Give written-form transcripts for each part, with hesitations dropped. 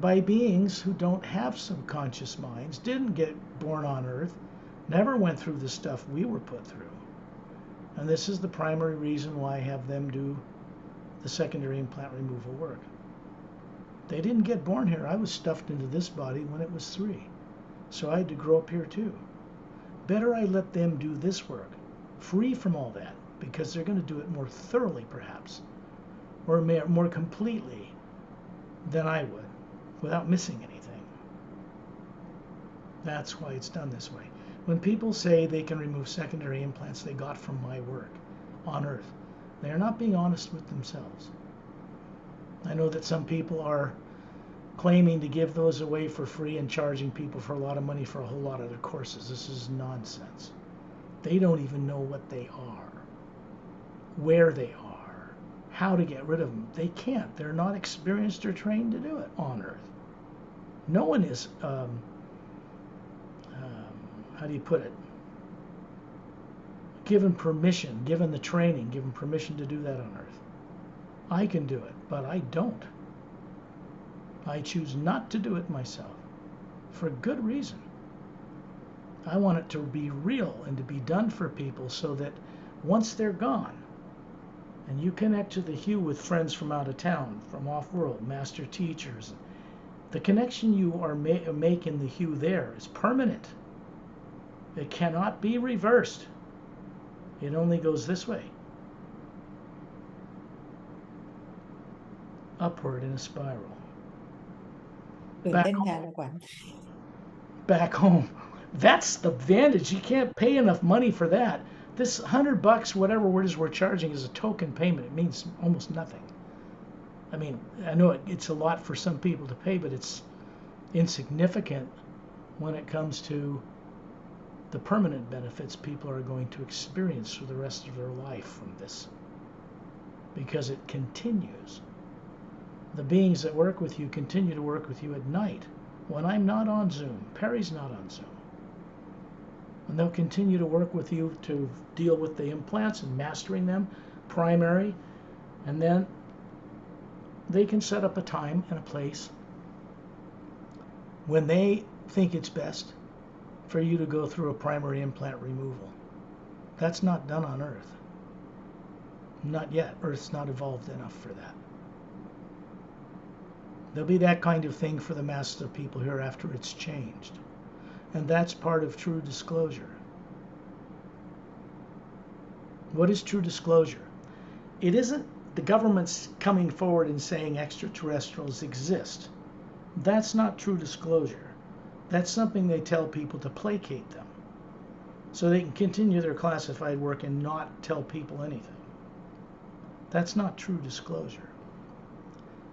by beings who don't have subconscious minds, didn't get born on Earth, never went through the stuff we were put through. And this is the primary reason why I have them do the secondary implant removal work. They didn't get born here. I was stuffed into this body when it was 3. So I had to grow up here too. Better I let them do this work, free from all that, because they're going to do it more thoroughly perhaps, or more completely than I would, without missing anything. That's why it's done this way. When people say they can remove secondary implants they got from my work on Earth, they are not being honest with themselves. I know that some people are claiming to give those away for free and charging people for a lot of money for a whole lot of their courses. This is nonsense. They don't even know what they are, where they are, how to get rid of them. They can't. They're not experienced or trained to do it on Earth. No one is, how do you put it, given permission, given the training, given permission to do that on Earth. I can do it, but I don't. I choose not to do it myself for good reason. I want it to be real and to be done for people so that once they're gone and you connect to the hue with friends from out of town, from off-world, master teachers, the connection you are make in the hue there is permanent. It cannot be reversed. It only goes this way. Upward in a spiral. ตื่นเต้นแทนเลยกว่า Back home. That's the advantage. You can't pay enough money for that. This $100, whatever it is we're charging, is a token payment. It means almost nothing. I mean, I know it's a lot for some people to pay, but it's insignificant when it comes to the permanent benefits people are going to experience for the rest of their life from this. Because it continues. The beings that work with you continue to work with you at night when I'm not on Zoom. Perry's not on Zoom. And they'll continue to work with you to deal with the implants and mastering them, primary, and then they can set up a time and a place when they think it's best for you to go through a primary implant removal. That's not done on Earth. Not yet. Earth's not evolved enough for that. There'll be that kind of thing for the masses of people here after it's changed. And that's part of true disclosure. What is true disclosure? It isn't the government's coming forward and saying extraterrestrials exist. That's not true disclosure. That's something they tell people to placate them, so they can continue their classified work and not tell people anything. That's not true disclosure.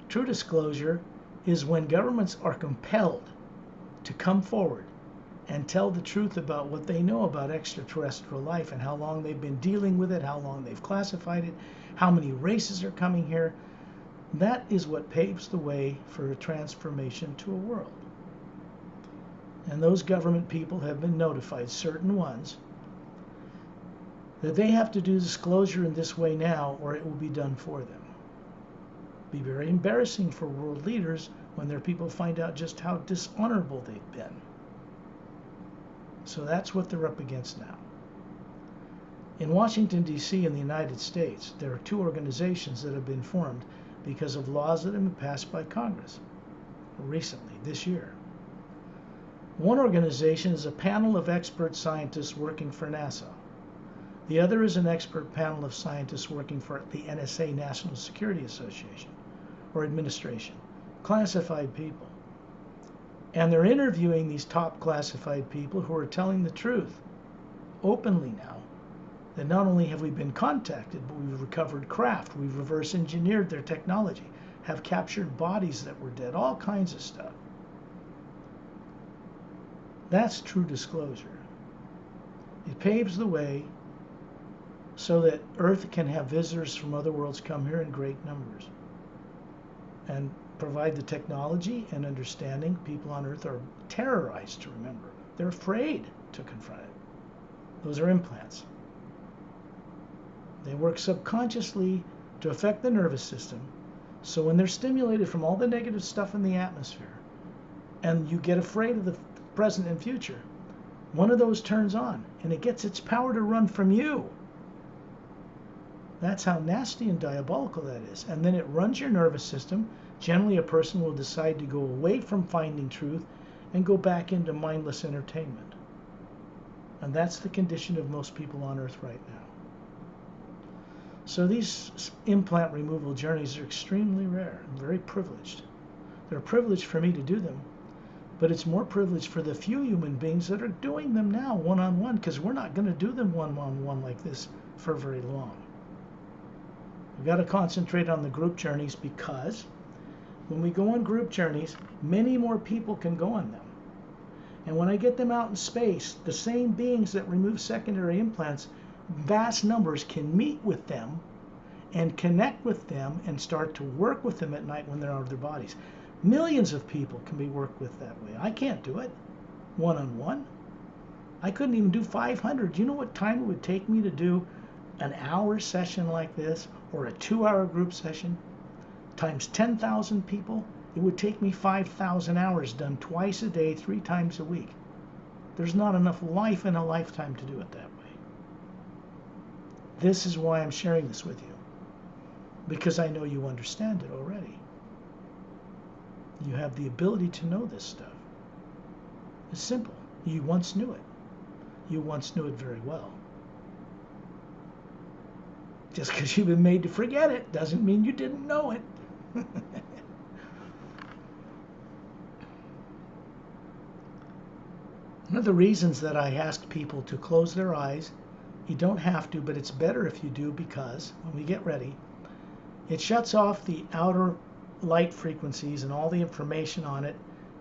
True disclosure is when governments are compelled to come forward and tell the truth about what they know about extraterrestrial life and how long they've been dealing with it, how long they've classified it, how many races are coming here. That is what paves the way for a transformation to a world. And those government people have been notified, certain ones, that they have to do disclosure in this way now or it will be done for them. Be very embarrassing for world leaders when their people find out just how dishonorable they've been. So that's what they're up against now. In Washington, D.C. in the United States, there are 2 organizations that have been formed because of laws that have been passed by Congress recently, this year. One organization is a panel of expert scientists working for NASA. The other is an expert panel of scientists working for the NSA, National Security Association, or Administration, classified people. And they're interviewing these top classified people who are telling the truth openly now, that not only have we been contacted, but we've recovered craft, we've reverse engineered their technology, have captured bodies that were dead, all kinds of stuff. That's true disclosure. It paves the way so that Earth can have visitors from other worlds come here in great numbers and provide the technology and understanding. People on Earth are terrorized to remember. They're afraid to confront it. Those are implants. They work subconsciously to affect the nervous system. So when they're stimulated from all the negative stuff in the atmosphere, and you get afraid of the present and future, one of those turns on and it gets its power to run from you. That's how nasty and diabolical that is. And then it runs your nervous system. Generally, a person will decide to go away from finding truth and go back into mindless entertainment. And that's the condition of most people on earth right now. So these implant removal journeys are extremely rare and very privileged. They're privileged for me to do them, but it's more privileged for the few human beings that are doing them now one-on-one, because we're not going to do them one-on-one like this for very long. We've got to concentrate on the group journeys, because when we go on group journeys, many more people can go on them. And when I get them out in space, the same beings that remove secondary implants, vast numbers can meet with them and connect with them and start to work with them at night when they're out of their bodies. Millions of people can be worked with that way. I can't do it one-on-one. I couldn't even do 500. Do you know what time it would take me to do an hour session like this, or a 2-hour group session times 10,000 people? It would take me 5,000 hours done twice a day, 3 times a week. There's not enough life in a lifetime to do it that way. This is why I'm sharing this with you, because I know you understand it already. You have the ability to know this stuff. It's simple. You once knew it. You once knew it very well. Just because you've been made to forget it doesn't mean you didn't know it. One of the reasons that I ask people to close their eyes, you don't have to, but it's better if you do, because when we get ready, it shuts off the outer light frequencies and all the information on it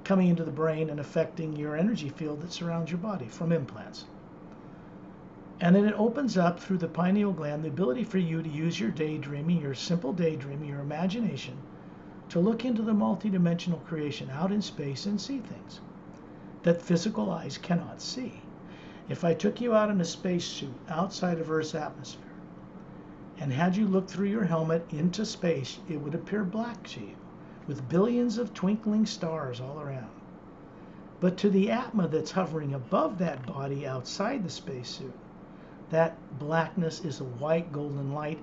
coming into the brain and affecting your energy field that surrounds your body from implants. And then it opens up through the pineal gland the ability for you to use your daydreaming, your simple daydreaming, your imagination, to look into the multidimensional creation out in space and see things that physical eyes cannot see. If I took you out in a spacesuit outside of Earth's atmosphere and had you look through your helmet into space, it would appear black to you, with billions of twinkling stars all around. But to the Atma that's hovering above that body outside the spacesuit, that blackness is a white golden light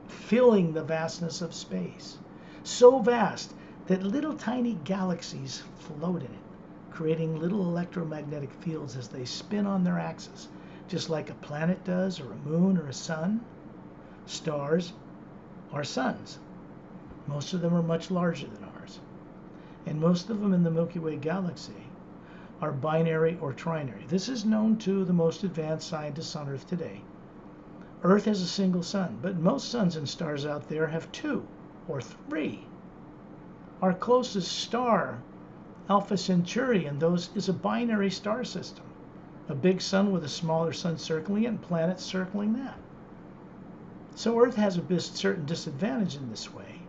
filling the vastness of space. So vast that little tiny galaxies float in it, creating little electromagnetic fields as they spin on their axis, just like a planet does, or a moon, or a sun. Stars are suns. Most of them are much larger than ours. And most of them in the Milky Way galaxy are binary or trinary. This is known to the most advanced scientists on Earth today. Earth has a single sun, but most suns and stars out there have 2 or 3. Our closest star, Alpha Centauri, and those is a binary star system. A big sun with a smaller sun circling it and planets circling that. So Earth has a certain disadvantage in this way,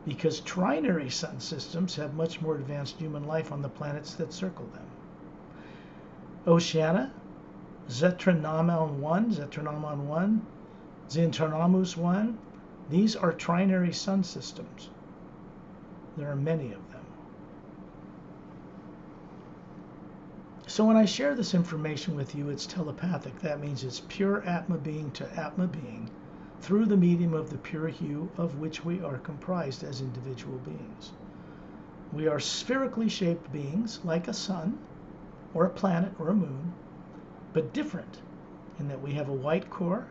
because trinary sun systems have much more advanced human life on the planets that circle them. Oceania, Zetronomon 1, Zentronomus 1, these are trinary sun systems. There are many of them. So when I share this information with you, it's telepathic. That means it's pure Atma being to Atma being, through the medium of the pure hue of which we are comprised as individual beings. We are spherically shaped beings, like a sun, or a planet, or a moon, but different in that we have a white core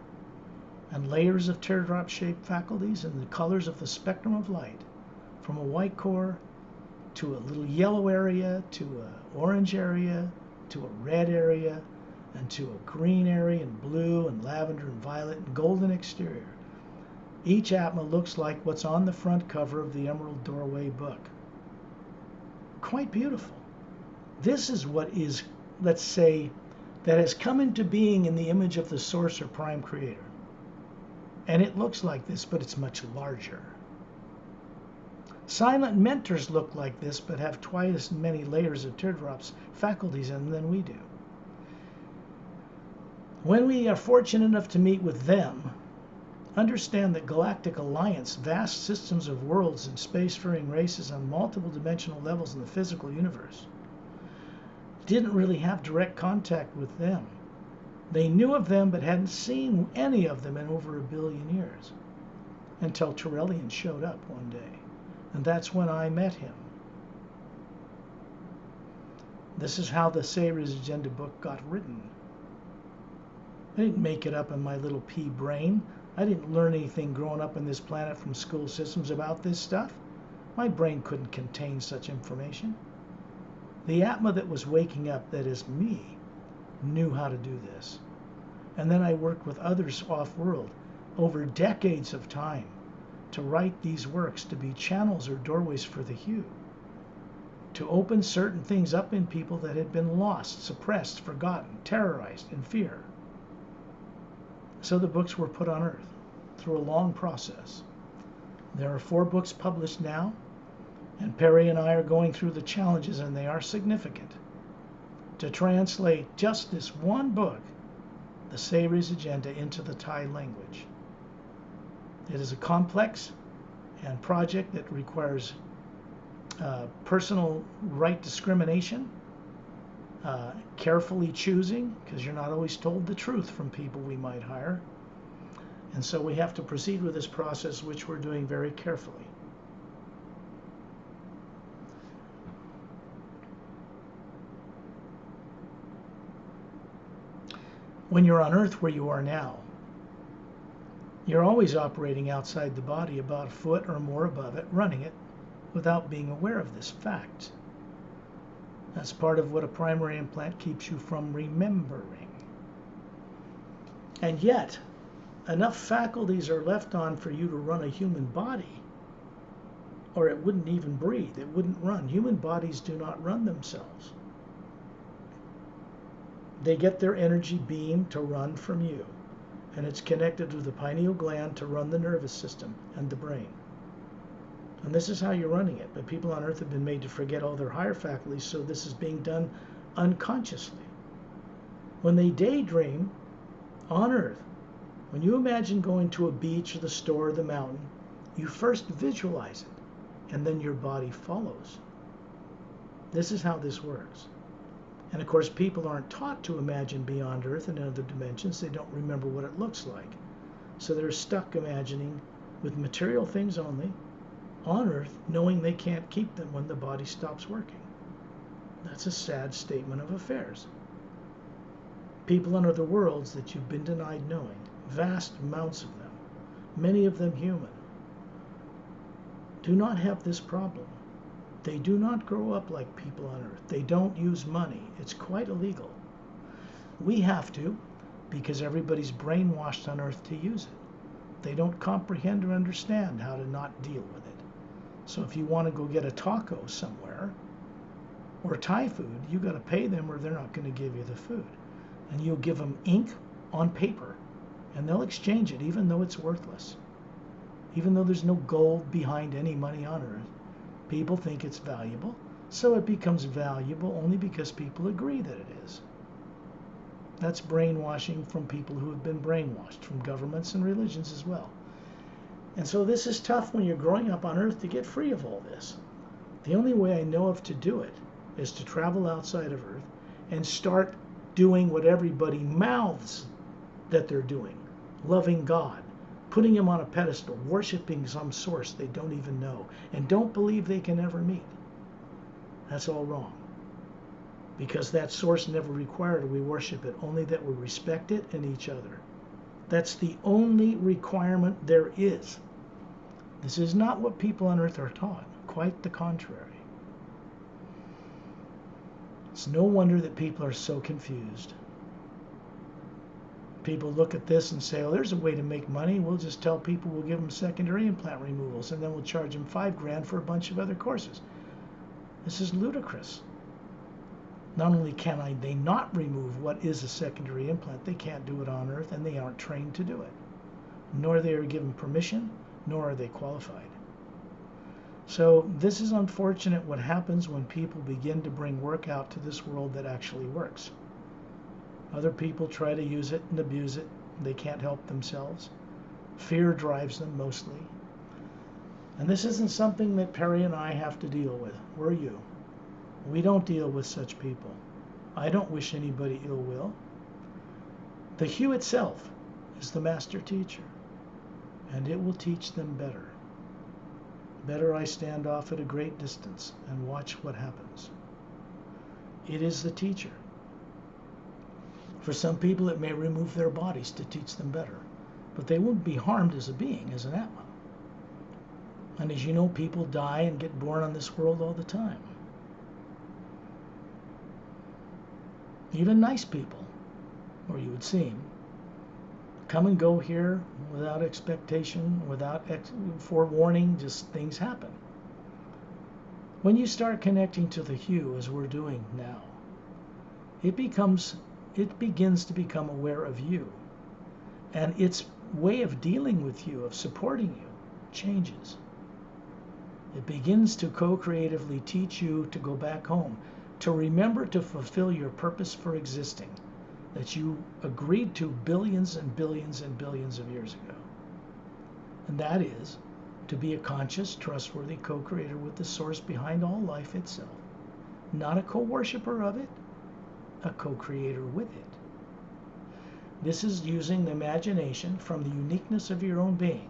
and layers of teardrop-shaped faculties and the colors of the spectrum of light, from a white core to a little yellow area, to an orange area, to a red area, and to a green area, and blue, and lavender, and violet, and golden exterior. Each Atma looks like what's on the front cover of the Emerald Doorway book. Quite beautiful. This is what is, let's say, that has come into being in the image of the Source or Prime Creator. And it looks like this, but it's much larger. Silent mentors look like this, but have twice as many layers of teardrops faculties in them than we do. When we are fortunate enough to meet with them, understand that galactic alliance, vast systems of worlds and spacefaring races on multiple dimensional levels in the physical universe, didn't really have direct contact with them. They knew of them but hadn't seen any of them in over 1 billion years until Turellian showed up one day. And that's when I met him. This is how the Savior's Agenda book got written. I didn't make it up in my little pea brain. I didn't learn anything growing up on this planet from school systems about this stuff. My brain couldn't contain such information. The Atma that was waking up, that is me, knew how to do this. And then I worked with others off-world over decades of time to write these works to be channels or doorways for the hue, to open certain things up in people that had been lost, suppressed, forgotten, terrorized, in fear. So the books were put on earth through a long process. There are 4 books published now, and Perry and I are going through the challenges, and they are significant, to translate just this one book, The Savior's Agenda, into the Thai language. It is a complex and project that requires personal right discrimination, carefully choosing, because you're not always told the truth from people we might hire. And so we have to proceed with this process, which we're doing very carefully. When you're on Earth where you are now, you're always operating outside the body about a foot or more above it, running it, without being aware of this fact. That's part of what a primary implant keeps you from remembering. And yet, enough faculties are left on for you to run a human body, or it wouldn't even breathe, it wouldn't run. Human bodies do not run themselves. They get their energy beam to run from you, and it's connected to the pineal gland to run the nervous system and the brain. And this is how you're running it. But people on Earth have been made to forget all their higher faculties, so this is being done unconsciously. When they daydream on Earth, when you imagine going to a beach or the store or the mountain, you first visualize it, and then your body follows. This is how this works. And of course, people aren't taught to imagine beyond Earth and other dimensions. They don't remember what it looks like. So they're stuck imagining with material things only on Earth, knowing they can't keep them when the body stops working. That's a sad statement of affairs. People in other worlds that you've been denied knowing, vast amounts of them, many of them human, do not have this problem. They do not grow up like people on Earth. They don't use money. It's quite illegal. We have to, because everybody's brainwashed on Earth to use it. They don't comprehend or understand how to not deal with it. So if you want to go get a taco somewhere, or Thai food, you got to pay them or they're not going to give you the food. And you'll give them ink on paper, and they'll exchange it even though it's worthless. Even though there's no gold behind any money on Earth. People think it's valuable, so it becomes valuable only because people agree that it is. That's brainwashing from people who have been brainwashed, from governments and religions as well. And so this is tough when you're growing up on Earth to get free of all this. The only way I know of to do it is to travel outside of Earth and start doing what everybody mouths that they're doing, loving God, putting him on a pedestal, worshiping some source they don't even know, and don't believe they can ever meet. That's all wrong. Because that source never required we worship it, only that we respect it and each other. That's the only requirement there is. This is not what people on Earth are taught. Quite the contrary. It's no wonder that people are so confused. People look at this and say, oh, there's a way to make money. We'll just tell people we'll give them secondary implant removals, and then we'll charge them $5,000 for a bunch of other courses. This is ludicrous. Not only can they not remove what is a secondary implant, they can't do it on Earth, and they aren't trained to do it. Nor they are given permission, nor are they qualified. So this is unfortunate what happens when people begin to bring work out to this world that actually works. Other people try to use it and abuse it. They can't help themselves. Fear drives them mostly. And this isn't something that Perry and I have to deal with. We're you. We don't deal with such people. I don't wish anybody ill will. The hue itself is the master teacher, and it will teach them better. Better I stand off at a great distance and watch what happens. It is the teacher. For some people, it may remove their bodies to teach them better, but they won't be harmed as a being, as an Atma. And as you know, people die and get born on this world all the time. Even nice people, or you would seem, come and go here without expectation, without forewarning, just things happen. When you start connecting to the hue, as we're doing now, it begins to become aware of you, and its way of dealing with you, of supporting you, changes. It begins to co-creatively teach you to go back home, to remember to fulfill your purpose for existing, that you agreed to billions and billions and billions of years ago. And that is to be a conscious, trustworthy co-creator with the source behind all life itself. Not a co-worshipper of it, a co-creator with it. This is using the imagination from the uniqueness of your own being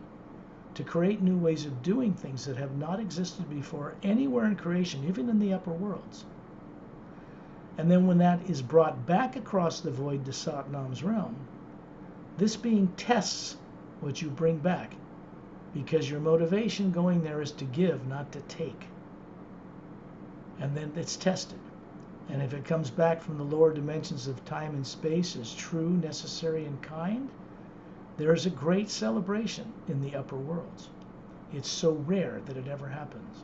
to create new ways of doing things that have not existed before anywhere in creation, even in the upper worlds. And then when that is brought back across the void to Satnam's realm, this being tests what you bring back, because your motivation going there is to give, not to take. And then it's tested. And if it comes back from the lower dimensions of time and space as true, necessary, and kind, there is a great celebration in the upper worlds. It's so rare that it ever happens.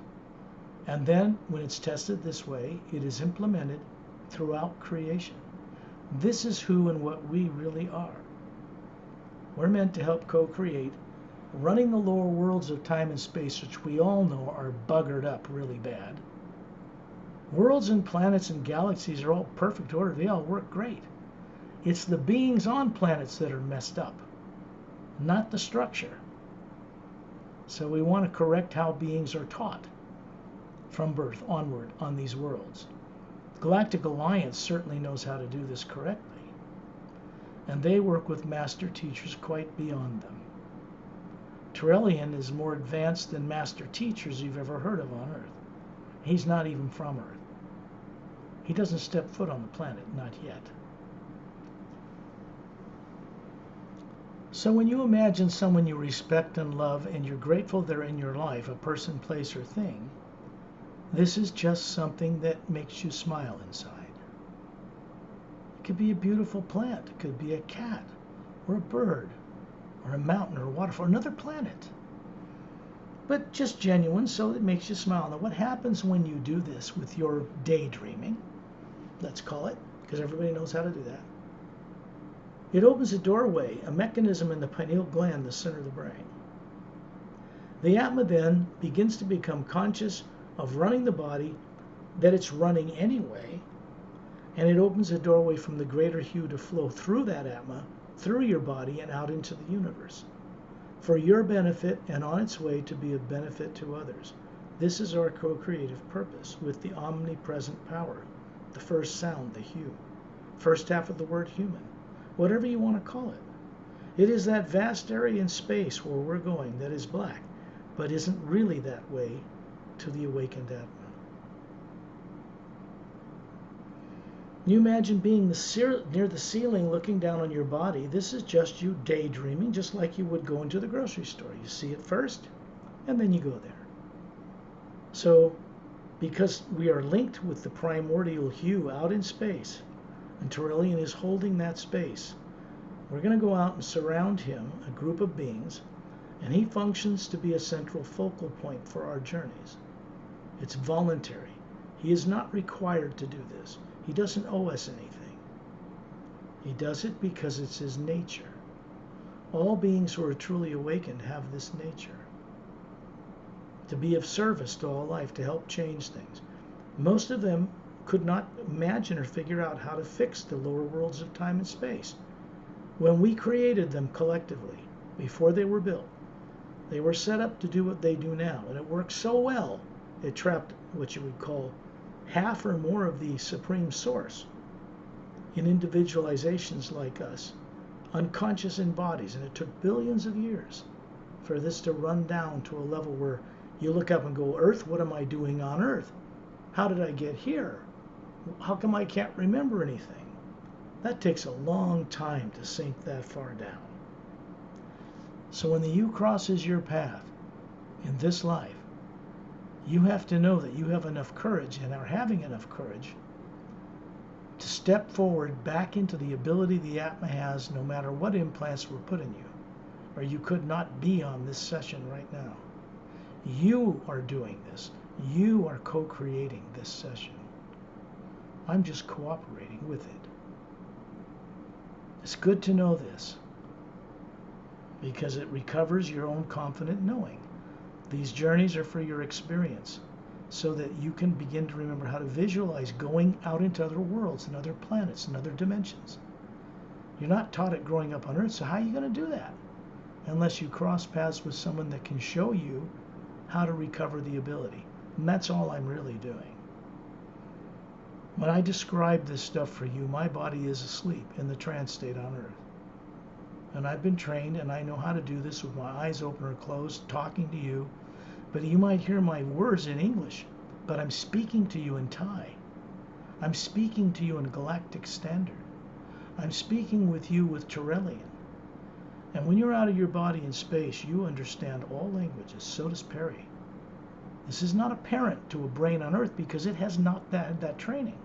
And then when it's tested this way, it is implemented throughout creation. This is who and what we really are. We're meant to help co-create, running the lower worlds of time and space, which we all know are buggered up really bad. Worlds and planets and galaxies are all perfect order. They all work great. It's the beings on planets that are messed up, not the structure. So we want to correct how beings are taught from birth onward on these worlds. Galactic Alliance certainly knows how to do this correctly, and they work with master teachers quite beyond them. Turelian is more advanced than master teachers you've ever heard of on Earth. He's not even from Earth. He doesn't step foot on the planet, not yet. So when you imagine someone you respect and love and you're grateful they're in your life, a person, place, or thing, this is just something that makes you smile inside. It could be a beautiful plant, it could be a cat, or a bird, or a mountain, or a waterfall, or another planet. But just genuine, so it makes you smile. Now what happens when you do this with your daydreaming, let's call it, because everybody knows how to do that. It opens a doorway, a mechanism in the pineal gland, the center of the brain. The Atma then begins to become conscious of running the body, that it's running anyway, and it opens a doorway from the greater hue to flow through that Atma, through your body and out into the universe, for your benefit and on its way to be of benefit to others. This is our co-creative purpose with the omnipresent power, the first sound, the hue, first half of the word human, whatever you want to call it. It is that vast area in space where we're going that is black, but isn't really that way to the awakened Atma. You imagine being near the ceiling looking down on your body. This is just you daydreaming, just like you would go into the grocery store. You see it first, and then you go there. So, because we are linked with the primordial hue out in space, and Turelian is holding that space, we're going to go out and surround him, a group of beings, and he functions to be a central focal point for our journeys. It's voluntary. He is not required to do this. He doesn't owe us anything. He does it because it's his nature. All beings who are truly awakened have this nature. To be of service to all life, to help change things. Most of them could not imagine or figure out how to fix the lower worlds of time and space. When we created them collectively, before they were built, they were set up to do what they do now, and it worked so well, it trapped what you would call half or more of the supreme source in individualizations like us, unconscious in bodies, and it took billions of years for this to run down to a level where you look up and go, Earth, what am I doing on Earth? How did I get here? How come I can't remember anything? That takes a long time to sink that far down. So when the U crosses your path in this life, you have to know that you have enough courage and are having enough courage to step forward back into the ability the Atma has, no matter what implants were put in you, or you could not be on this session right now. You are doing this. You are co-creating this session. I'm just cooperating with it. It's good to know this because it recovers your own confident knowing. These journeys are for your experience so that you can begin to remember how to visualize going out into other worlds and other planets and other dimensions. You're not taught it growing up on Earth, so how are you going to do that? Unless you cross paths with someone that can show you how to recover the ability. And that's all I'm really doing. When I describe this stuff for you, my body is asleep in the trance state on Earth. And I've been trained and I know how to do this with my eyes open or closed, talking to you. But you might hear my words in English, but I'm speaking to you in Thai. I'm speaking to you in Galactic Standard. I'm speaking with you with Turelian. And when you're out of your body in space, you understand all languages. So does Perry. This is not apparent to a brain on Earth because it has not that training.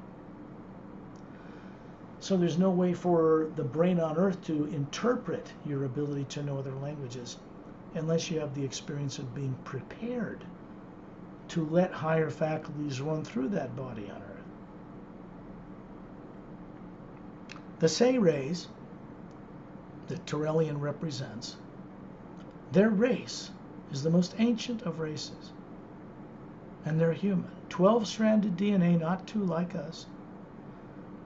So there's no way for the brain on Earth to interpret your ability to know other languages unless you have the experience of being prepared to let higher faculties run through that body on Earth. The Say rays that Turelian represents, their race is the most ancient of races. And they're human. 12-stranded DNA, not two like us.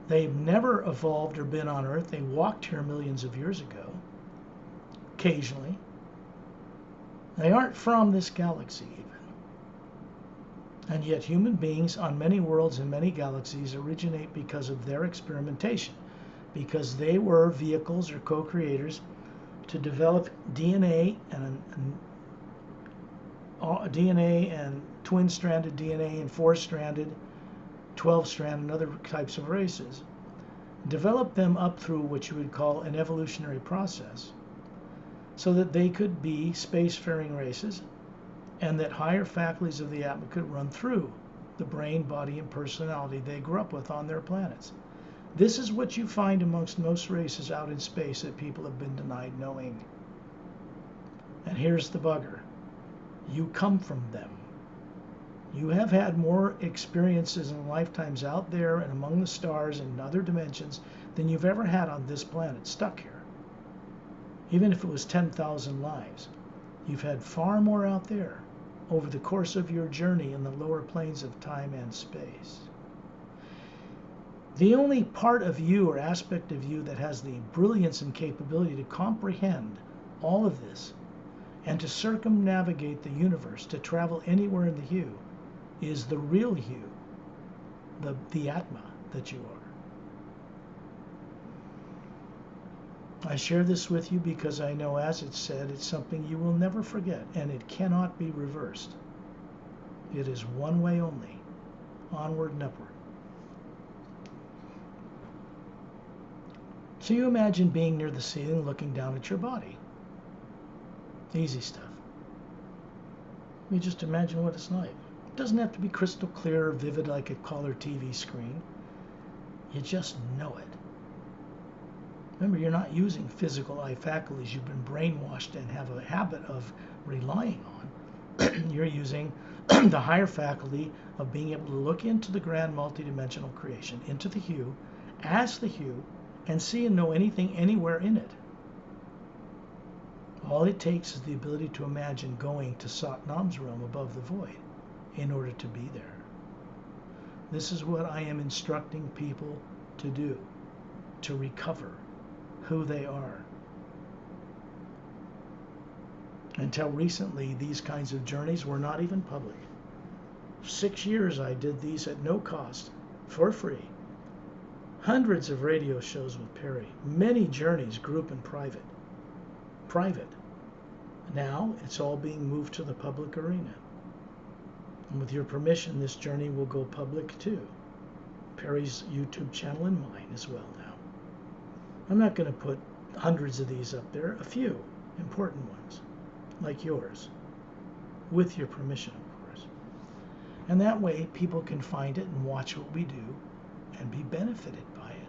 They've never evolved or been on Earth. They walked here millions of years ago, occasionally. They aren't from this galaxy even. And yet human beings on many worlds and many galaxies originate because of their experimentation, because they were vehicles or co-creators to develop DNA and twin-stranded DNA and 4-stranded, 12-stranded, and other types of races. Develop them up through what you would call an evolutionary process so that they could be spacefaring races and that higher faculties of the Atma could run through the brain, body, and personality they grew up with on their planets. This is what you find amongst most races out in space that people have been denied knowing. And here's the bugger. You come from them. You have had more experiences and lifetimes out there and among the stars and other dimensions than you've ever had on this planet, stuck here. Even if it was 10,000 lives, you've had far more out there over the course of your journey in the lower planes of time and space. The only part of you or aspect of you that has the brilliance and capability to comprehend all of this and to circumnavigate the universe, to travel anywhere in the hue, is the real you, the Atma that you are. I share this with you because I know, as it's said, it's something you will never forget, and it cannot be reversed. It is one way only, onward and upward. So you imagine being near the ceiling looking down at your body. Easy stuff. You just imagine what it's like. It doesn't have to be crystal clear or vivid like a color TV screen. You just know it. Remember, you're not using physical eye faculties you've been brainwashed and have a habit of relying on. You're using the higher faculty of being able to look into the grand multidimensional creation, into the hue, as the hue, and see and know anything anywhere in it. All it takes is the ability to imagine going to Satnam's realm above the void in order to be there. This is what I am instructing people to do, to recover who they are. Until recently, these kinds of journeys were not even public. 6 years I did these at no cost, for free. hundreds of radio shows with Perry, many journeys, group and private. Now it's all being moved to the public arena. And with your permission, this journey will go public too. Perry's YouTube channel and mine as well now. I'm not going to put hundreds of these up there, a few important ones, like yours, with your permission, of course. And that way people can find it and watch what we do and be benefited by it.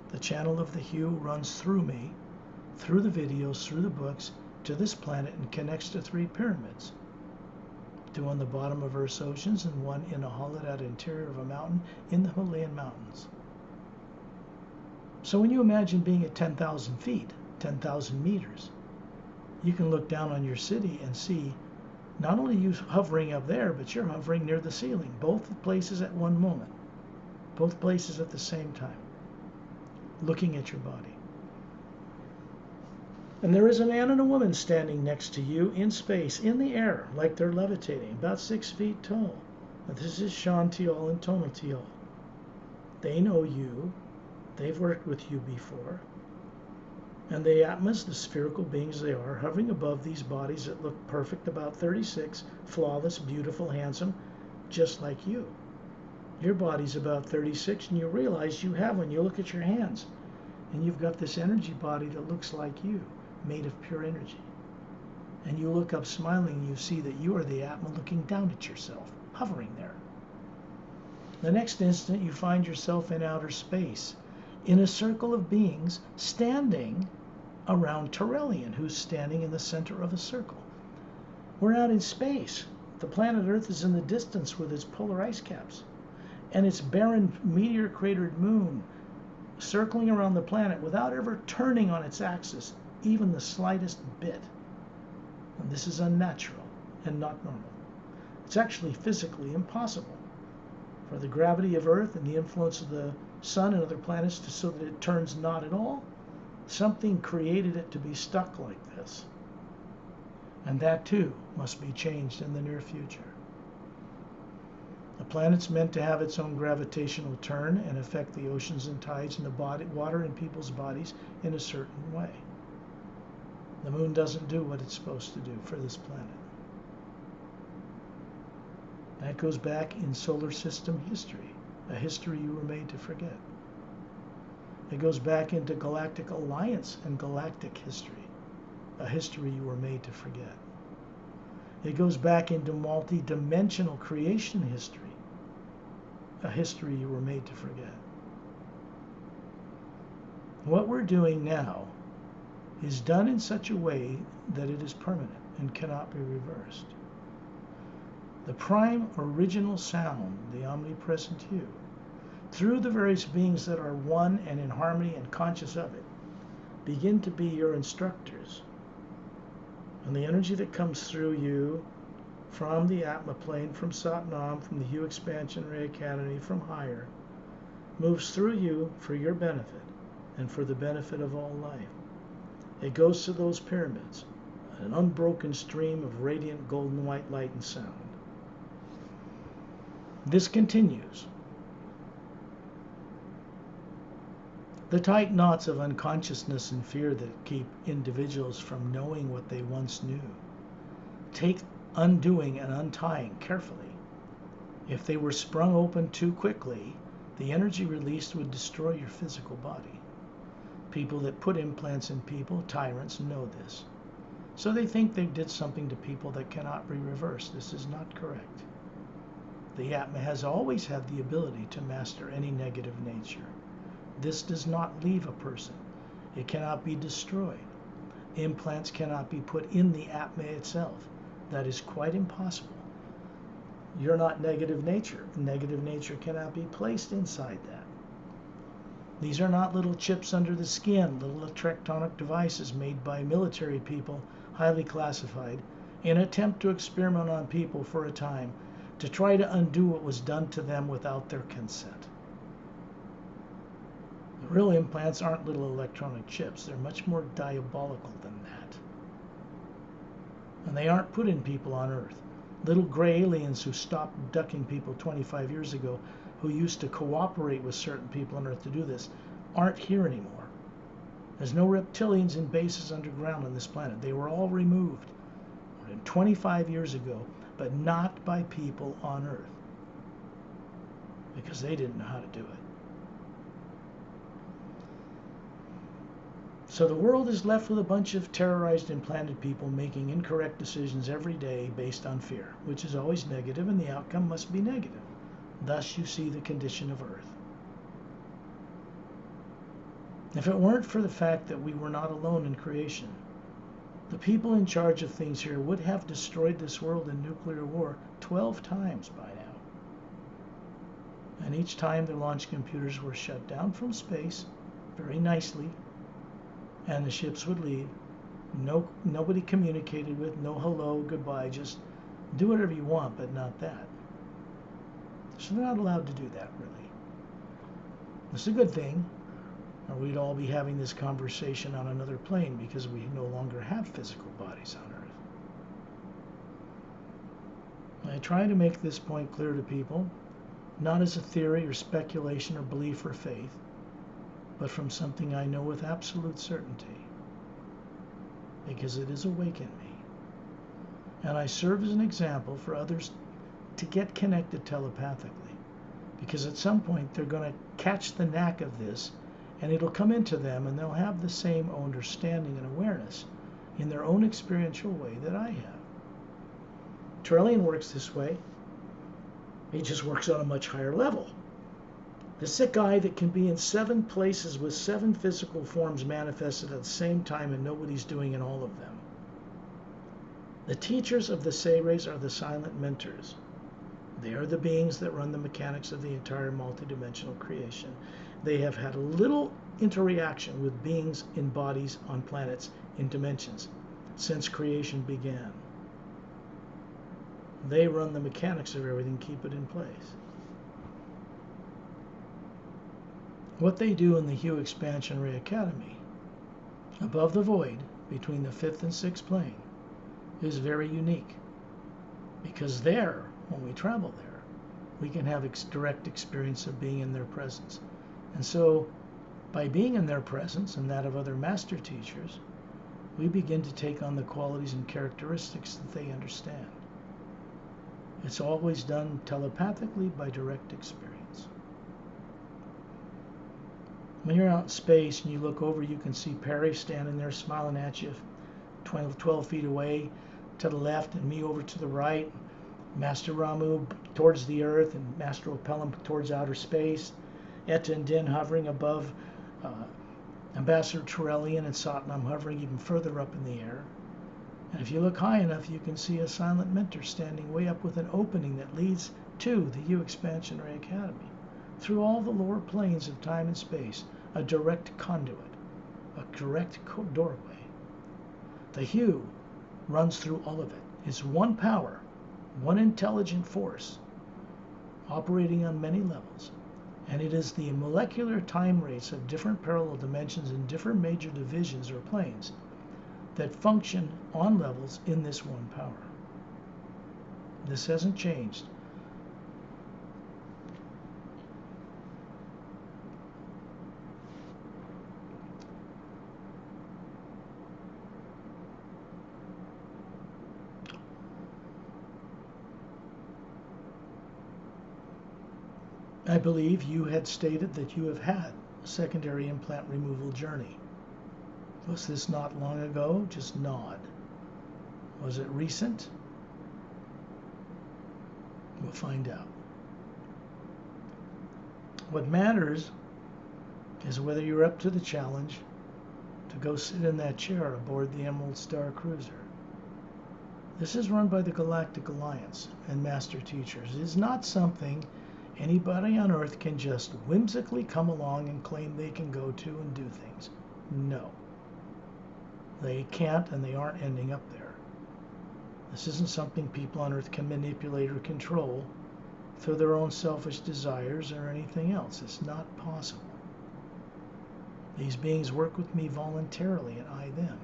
The channel of the Hue runs through me, through the videos, through the books, to this planet and connects to 3 pyramids. 2 on the bottom of Earth's oceans and 1 in a hollowed-out interior of a mountain in the Himalayan mountains. So when you imagine being at 10,000 feet, 10,000 meters, you can look down on your city and see not only you hovering up there, but you're hovering near the ceiling, both places at one moment, both places at the same time, looking at your body. And there is a man and a woman standing next to you in space, in the air, like they're levitating, about 6 feet tall. Now, this is Sean Teal and Tonal Teal. They know you. They've worked with you before. And the Atmas, the spherical beings they are, hovering above these bodies that look perfect, about 36, flawless, beautiful, handsome, just like you. Your body's about 36, and you realize you have, when you look at your hands, and you've got this energy body that looks like you, made of pure energy. And you look up smiling, you see that you are the Atma looking down at yourself, hovering there. The next instant you find yourself in outer space, in a circle of beings standing around Terrellian, who's standing in the center of a circle. We're out in space. The planet Earth is in the distance with its polar ice caps, and its barren meteor-cratered moon circling around the planet without ever turning on its axis, even the slightest bit. And this is unnatural and not normal. It's actually physically impossible for the gravity of Earth and the influence of the sun and other planets so that it turns not at all. Something created it to be stuck like this. And that too must be changed in the near future. The planet's meant to have its own gravitational turn and affect the oceans and tides and the water in people's bodies in a certain way. The moon doesn't do what it's supposed to do for this planet. That goes back in solar system history, a history you were made to forget. It goes back into galactic alliance and galactic history, a history you were made to forget. It goes back into multi-dimensional creation history, a history you were made to forget. What we're doing now is done in such a way that it is permanent and cannot be reversed. The prime original sound, the omnipresent you, through the various beings that are one and in harmony and conscious of it, begin to be your instructors. And the energy that comes through you from the Atma plane, from Satnam, from the Hue Expansion Ray Academy, from higher, moves through you for your benefit and for the benefit of all life. It goes to those pyramids, an unbroken stream of radiant golden white light and sound. This continues. The tight knots of unconsciousness and fear that keep individuals from knowing what they once knew take undoing and untying carefully. If they were sprung open too quickly, the energy released would destroy your physical body. People that put implants in people, tyrants, know this. So they think they did something to people that cannot be reversed. This is not correct. The Atma has always had the ability to master any negative nature. This does not leave a person. It cannot be destroyed. Implants cannot be put in the Atma itself. That is quite impossible. You're not negative nature. Negative nature cannot be placed inside that. These are not little chips under the skin, little electronic devices made by military people, highly classified, in an attempt to experiment on people for a time, to try to undo what was done to them without their consent. The real implants aren't little electronic chips. They're much more diabolical than that. And they aren't put in people on Earth. Little gray aliens who stopped abducting people 25 years ago, who used to cooperate with certain people on Earth to do this, aren't here anymore. There's no reptilians in bases underground on this planet. They were all removed 25 years ago, but not by people on Earth, because they didn't know how to do it. So the world is left with a bunch of terrorized, implanted people making incorrect decisions every day based on fear, which is always negative, and the outcome must be negative. Thus you see the condition of Earth. If it weren't for the fact that we were not alone in creation, the people in charge of things here would have destroyed this world in nuclear war 12 times by now. And each time their launch computers were shut down from space, very nicely, and the ships would leave. Nobody communicated with, no hello, goodbye, just do whatever you want, but not that. So they're not allowed to do that, really. It's a good thing, or we'd all be having this conversation on another plane, because we no longer have physical bodies on Earth. I try to make this point clear to people, not as a theory or speculation or belief or faith, but from something I know with absolute certainty, because it has awakened me. And I serve as an example for others to get connected telepathically, because at some point they're going to catch the knack of this, and it'll come into them, and they'll have the same understanding and awareness in their own experiential way that I have. Trellian works this way. He just works on a much higher level. This is a guy that can be in 7 places with 7 physical forms manifested at the same time, and nobody's doing in all of them. The teachers of the Seres are the silent mentors. They are the beings that run the mechanics of the entire multidimensional creation. They have had a little interaction with beings in bodies on planets in dimensions since creation began. They run the mechanics of everything, keep it in place. What they do in the Hue Expansion Ray Academy, above the void, between the 5th and 6th plane, is very unique. Because there, when we travel there, we can have direct experience of being in their presence. And so, by being in their presence and that of other master teachers, we begin to take on the qualities and characteristics that they understand. It's always done telepathically by direct experience. When you're out in space and you look over, you can see Perry standing there smiling at you 12 feet away to the left, and me over to the right, Master Ramu towards the Earth, and Master Opelum towards outer space, Etta and Din hovering above, Ambassador Trellian and Satnam hovering even further up in the air. And if you look high enough, you can see a silent mentor standing way up with an opening that leads to the Hue Expansion Ray Academy. Through all the lower planes of time and space, a direct conduit, a direct doorway. The Hue runs through all of it. It's one power, one intelligent force, operating on many levels. And it is the molecular time rates of different parallel dimensions and different major divisions or planes that function on levels in this one power. This hasn't changed. I believe you had stated that you have had a secondary implant removal journey. Was this not long ago? Just nod. Was it recent? We'll find out. What matters is whether you're up to the challenge to go sit in that chair aboard the Emerald Star Cruiser. This is run by the Galactic Alliance and Master Teachers. It is not something anybody on Earth can just whimsically come along and claim they can go to and do things. No. They can't, and they aren't ending up there. This isn't something people on Earth can manipulate or control through their own selfish desires or anything else. It's not possible. These beings work with me voluntarily, and I them.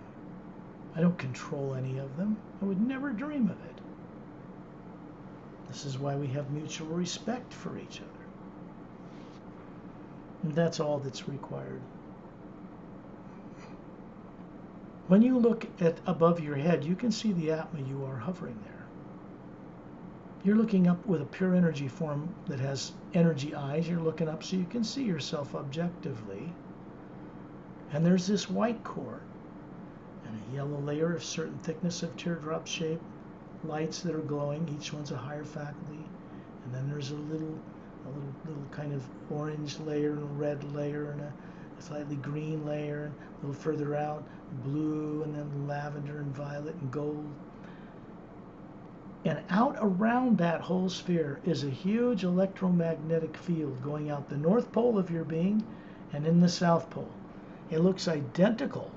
I don't control any of them. I would never dream of it. This is why we have mutual respect for each other. And that's all that's required. When you look at above your head, you can see the Atma you are hovering there. You're looking up with a pure energy form that has energy eyes. You're looking up so you can see yourself objectively. And there's this white core and a yellow layer of certain thickness of teardrop shape, lights that are glowing. Each one's a higher faculty. And then there's a little kind of orange layer and a red layer and a slightly green layer, and a little further out, blue, and then lavender and violet and gold. And out around that whole sphere is a huge electromagnetic field going out the north pole of your being and in the south pole. It looks identical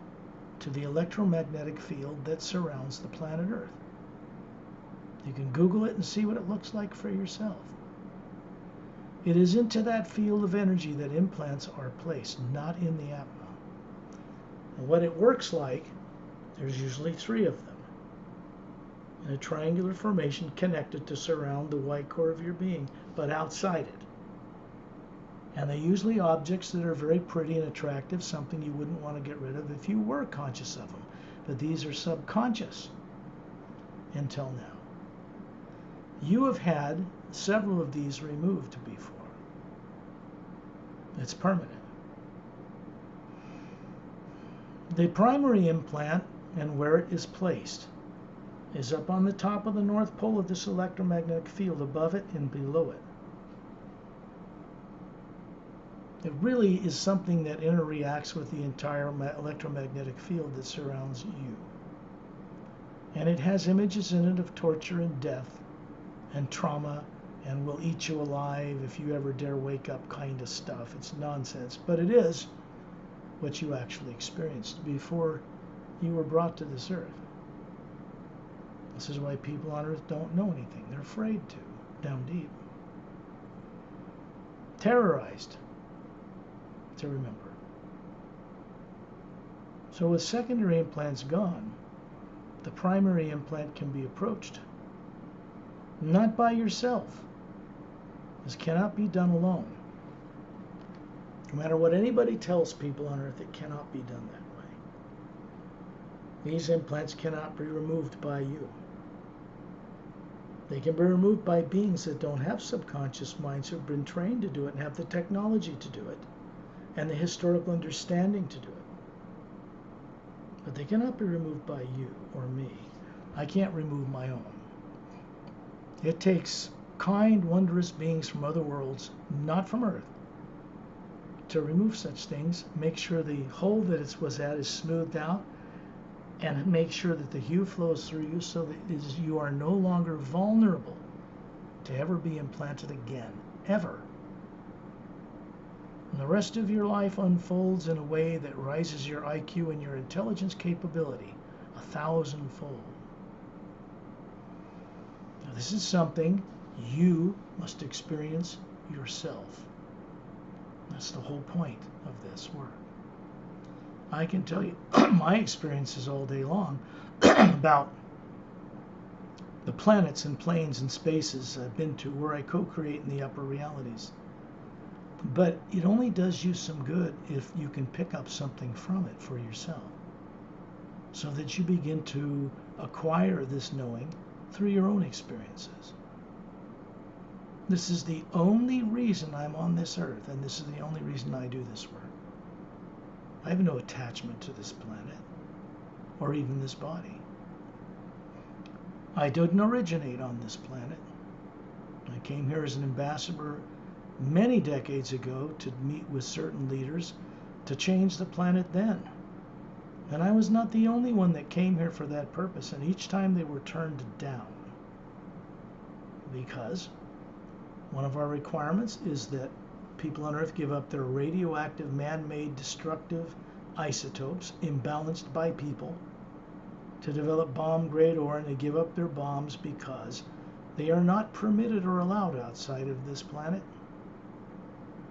to the electromagnetic field that surrounds the planet Earth. You can Google it and see what it looks like for yourself. It is into that field of energy that implants are placed, not in the Atma. And what it works like, there's usually 3 of them in a triangular formation connected to surround the white core of your being, but outside it. And they're usually objects that are very pretty and attractive, something you wouldn't want to get rid of if you were conscious of them. But these are subconscious until now. You have had several of these removed before. It's permanent. The primary implant and where it is placed is up on the top of the north pole of this electromagnetic field, above it and below it. It really is something that interreacts with the entire electromagnetic field that surrounds you. And it has images in it of torture and death and trauma and will eat you alive if you ever dare wake up kind of stuff. It's nonsense, but it is what you actually experienced before you were brought to this earth. This is why people on earth don't know anything. They're afraid to, down deep. Terrorized to remember. So with secondary implants gone, the primary implant can be approached. Not by yourself. This cannot be done alone. No matter what anybody tells people on earth, it cannot be done that way. These implants cannot be removed by you. They can be removed by beings that don't have subconscious minds who have been trained to do it and have the technology to do it and the historical understanding to do it. But they cannot be removed by you or me. I can't remove my own. It takes kind, wondrous beings from other worlds, not from Earth, to remove such things, make sure the hole that it was at is smoothed out, and make sure that the hue flows through you so that you are no longer vulnerable to ever be implanted again, ever. And the rest of your life unfolds in a way that rises your IQ and your intelligence capability 1,000-fold. Now, this is something you must experience yourself. That's the whole point of this work. I can tell you my experiences all day long about the planets and planes and spaces I've been to where I co-create in the upper realities. But it only does you some good if you can pick up something from it for yourself, so that you begin to acquire this knowing through your own experiences. This is the only reason I'm on this earth, and this is the only reason I do this work. I have no attachment to this planet, or even this body. I didn't originate on this planet. I came here as an ambassador many decades ago to meet with certain leaders to change the planet then. And I was not the only one that came here for that purpose, and each time they were turned down. Because one of our requirements is that people on Earth give up their radioactive, man-made, destructive isotopes, imbalanced by people, to develop bomb-grade ore, and they give up their bombs because they are not permitted or allowed outside of this planet.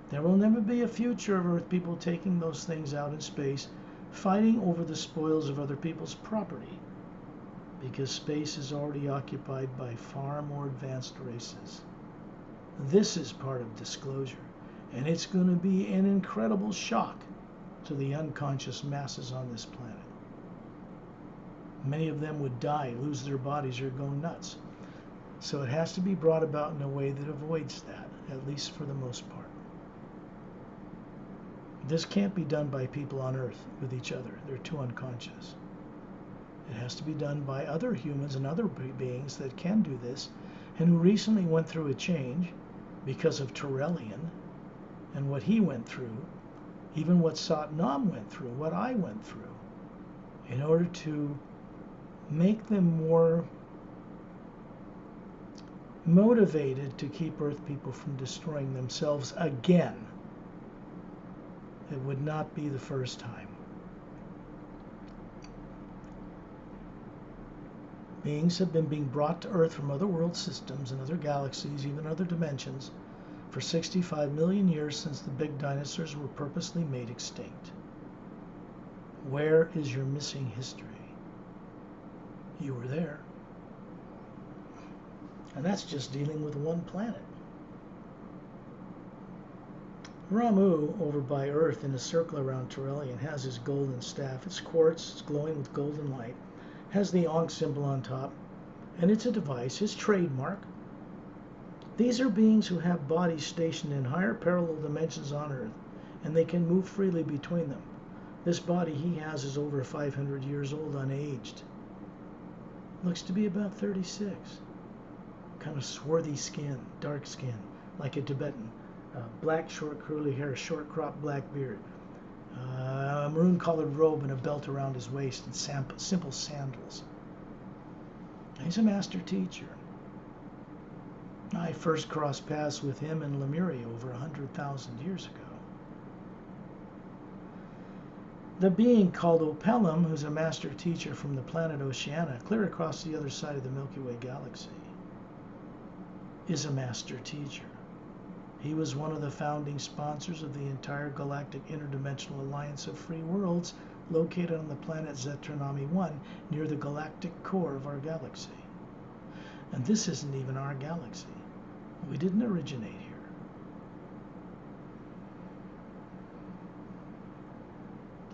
There will never be a future of Earth people taking those things out in space, fighting over the spoils of other people's property, because space is already occupied by far more advanced races. This is part of disclosure, and it's going to be an incredible shock to the unconscious masses on this planet. Many of them would die, lose their bodies, or go nuts. So it has to be brought about in a way that avoids that, at least for the most part. This can't be done by people on Earth with each other. They're too unconscious. It has to be done by other humans and other beings that can do this, and who recently went through a change because of Turelian and what he went through, even what Scott Lemriel went through, what I went through, in order to make them more motivated to keep Earth people from destroying themselves again. It would not be the first time. Beings have been being brought to Earth from other world systems and other galaxies, even other dimensions, for 65 million years since the big dinosaurs were purposely made extinct. Where is your missing history? You were there. And that's just dealing with one planet. Ramu, over by Earth in a circle around Turelian, has his golden staff. It's quartz, it's glowing with golden light, has the Ankh symbol on top, and it's a device, his trademark. These are beings who have bodies stationed in higher parallel dimensions on Earth, and they can move freely between them. This body he has is over 500 years old, unaged. Looks to be about 36. Kind of swarthy skin, dark skin, like a Tibetan. Black short curly hair, short cropped black beard. A maroon colored robe and a belt around his waist and simple sandals. He's a master teacher. I first crossed paths with him in Lemuria over 100,000 years ago. The being called Opelum, who's a master teacher from the planet Oceania, clear across the other side of the Milky Way galaxy, is a master teacher. He was one of the founding sponsors of the entire Galactic Interdimensional Alliance of Free Worlds located on the planet Zetranami 1 near the galactic core of our galaxy. And this isn't even our galaxy. We didn't originate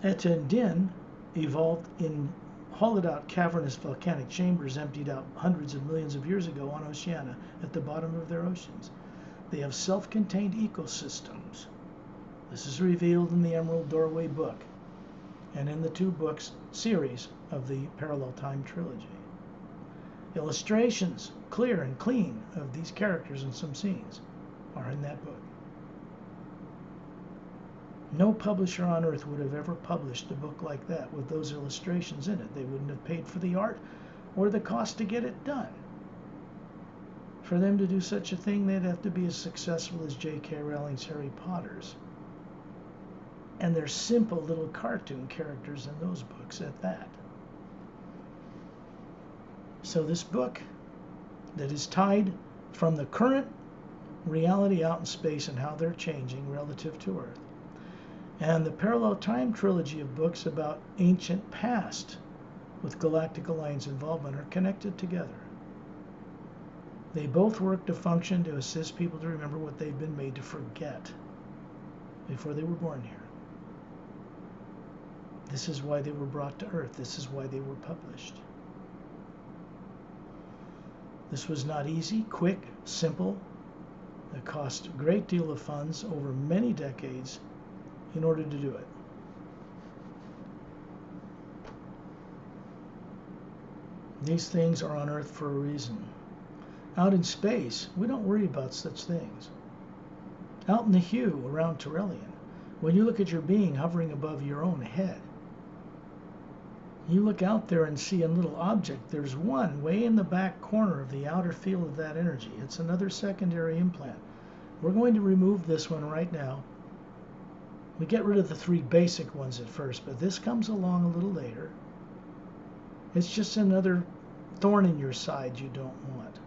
here. Etendin evolved in hollowed-out cavernous volcanic chambers emptied out hundreds of millions of years ago on Oceania at the bottom of their oceans. They have self-contained ecosystems. This is revealed in the Emerald Doorway book and in the 2 books series of the Parallel Time Trilogy. Illustrations, clear and clean, of these characters and some scenes are in that book. No publisher on Earth would have ever published a book like that with those illustrations in it. They wouldn't have paid for the art or the cost to get it done. For them to do such a thing, they'd have to be as successful as J.K. Rowling's Harry Potter's. And they're simple little cartoon characters in those books at that. So this book that is tied from the current reality out in space and how they're changing relative to Earth, and the Parallel Time Trilogy of books about ancient past with Galactic Alliance involvement are connected together. They both work to function to assist people to remember what they've been made to forget before they were born here. This is why they were brought to Earth. This is why they were published. This was not easy, quick, simple. It cost a great deal of funds over many decades in order to do it. These things are on Earth for a reason. Out in space, we don't worry about such things. Out in the hue around Turelian, when you look at your being hovering above your own head, you look out there and see a little object. There's one way in the back corner of the outer field of that energy. It's another secondary implant. We're going to remove this one right now. We get rid of the 3 basic ones at first, but this comes along a little later. It's just another thorn in your side you don't want.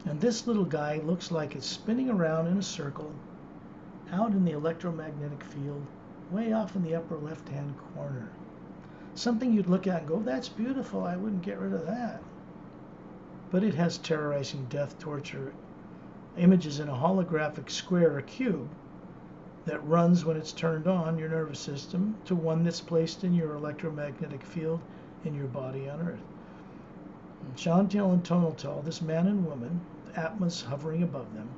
And this little guy looks like it's spinning around in a circle out in the electromagnetic field way off in the upper left-hand corner. Something you'd look at and go, that's beautiful, I wouldn't get rid of that. But it has terrorizing death, torture, images in a holographic square or cube that runs when it's turned on your nervous system to one that's placed in your electromagnetic field in your body on Earth. Chantal and Tonaltal, this man and woman, Atmas hovering above them,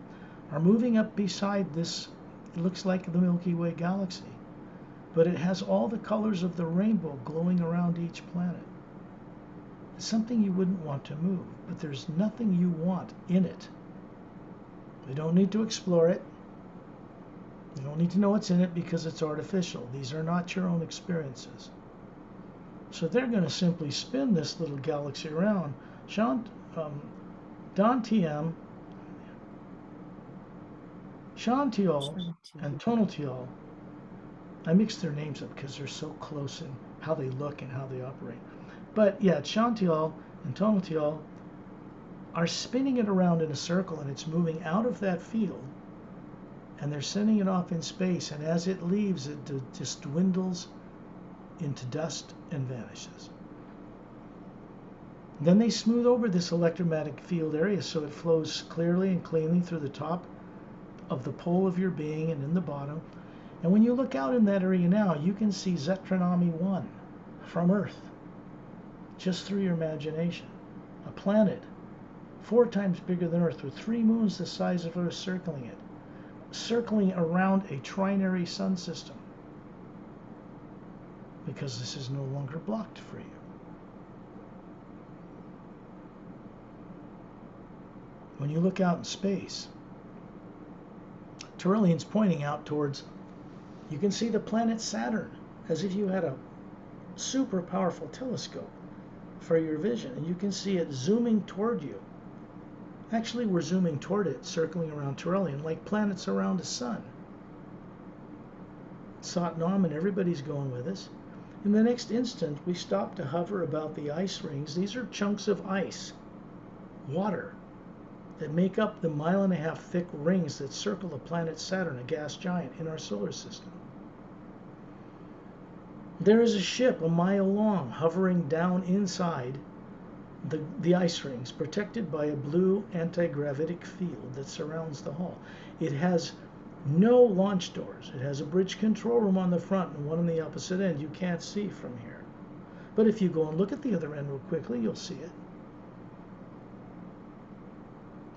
are moving up beside this, it looks like the Milky Way galaxy, but it has all the colors of the rainbow glowing around each planet. It's something you wouldn't want to move, but there's nothing you want in it. You don't need to explore it. You don't need to know what's in it because it's artificial. These are not your own experiences. So they're going to simply spin this little galaxy around. Dantiam, Chantial, and Tonaltial, I mixed their names up because they're so close in how they look and how they operate. But yeah, Chantial and Tonaltial are spinning it around in a circle, and it's moving out of that field, and they're sending it off in space, and as it leaves, it just dwindles into dust and vanishes. Then they smooth over this electromagnetic field area so it flows clearly and cleanly through the top of the pole of your being and in the bottom. And when you look out in that area now, you can see Zetranomy 1 from Earth, just through your imagination. A planet 4 times bigger than Earth, with 3 moons the size of Earth circling it, circling around a trinary sun system, because this is no longer blocked for you. When you look out in space, Turelian's pointing out towards, you can see the planet Saturn, as if you had a super powerful telescope for your vision, and you can see it zooming toward you. Actually, we're zooming toward it, circling around Turelian, like planets around a sun. Satnam and everybody's going with us. In the next instant, we stop to hover about the ice rings. These are chunks of ice, water, that make up the 1.5 mile thick rings that circle the planet Saturn, a gas giant in our solar system. There is a ship 1 mile long hovering down inside the ice rings, protected by a blue anti-gravitic field that surrounds the hull. It has no launch doors. It has a bridge control room on the front and one on the opposite end you can't see from here. But if you go and look at the other end real quickly, you'll see it.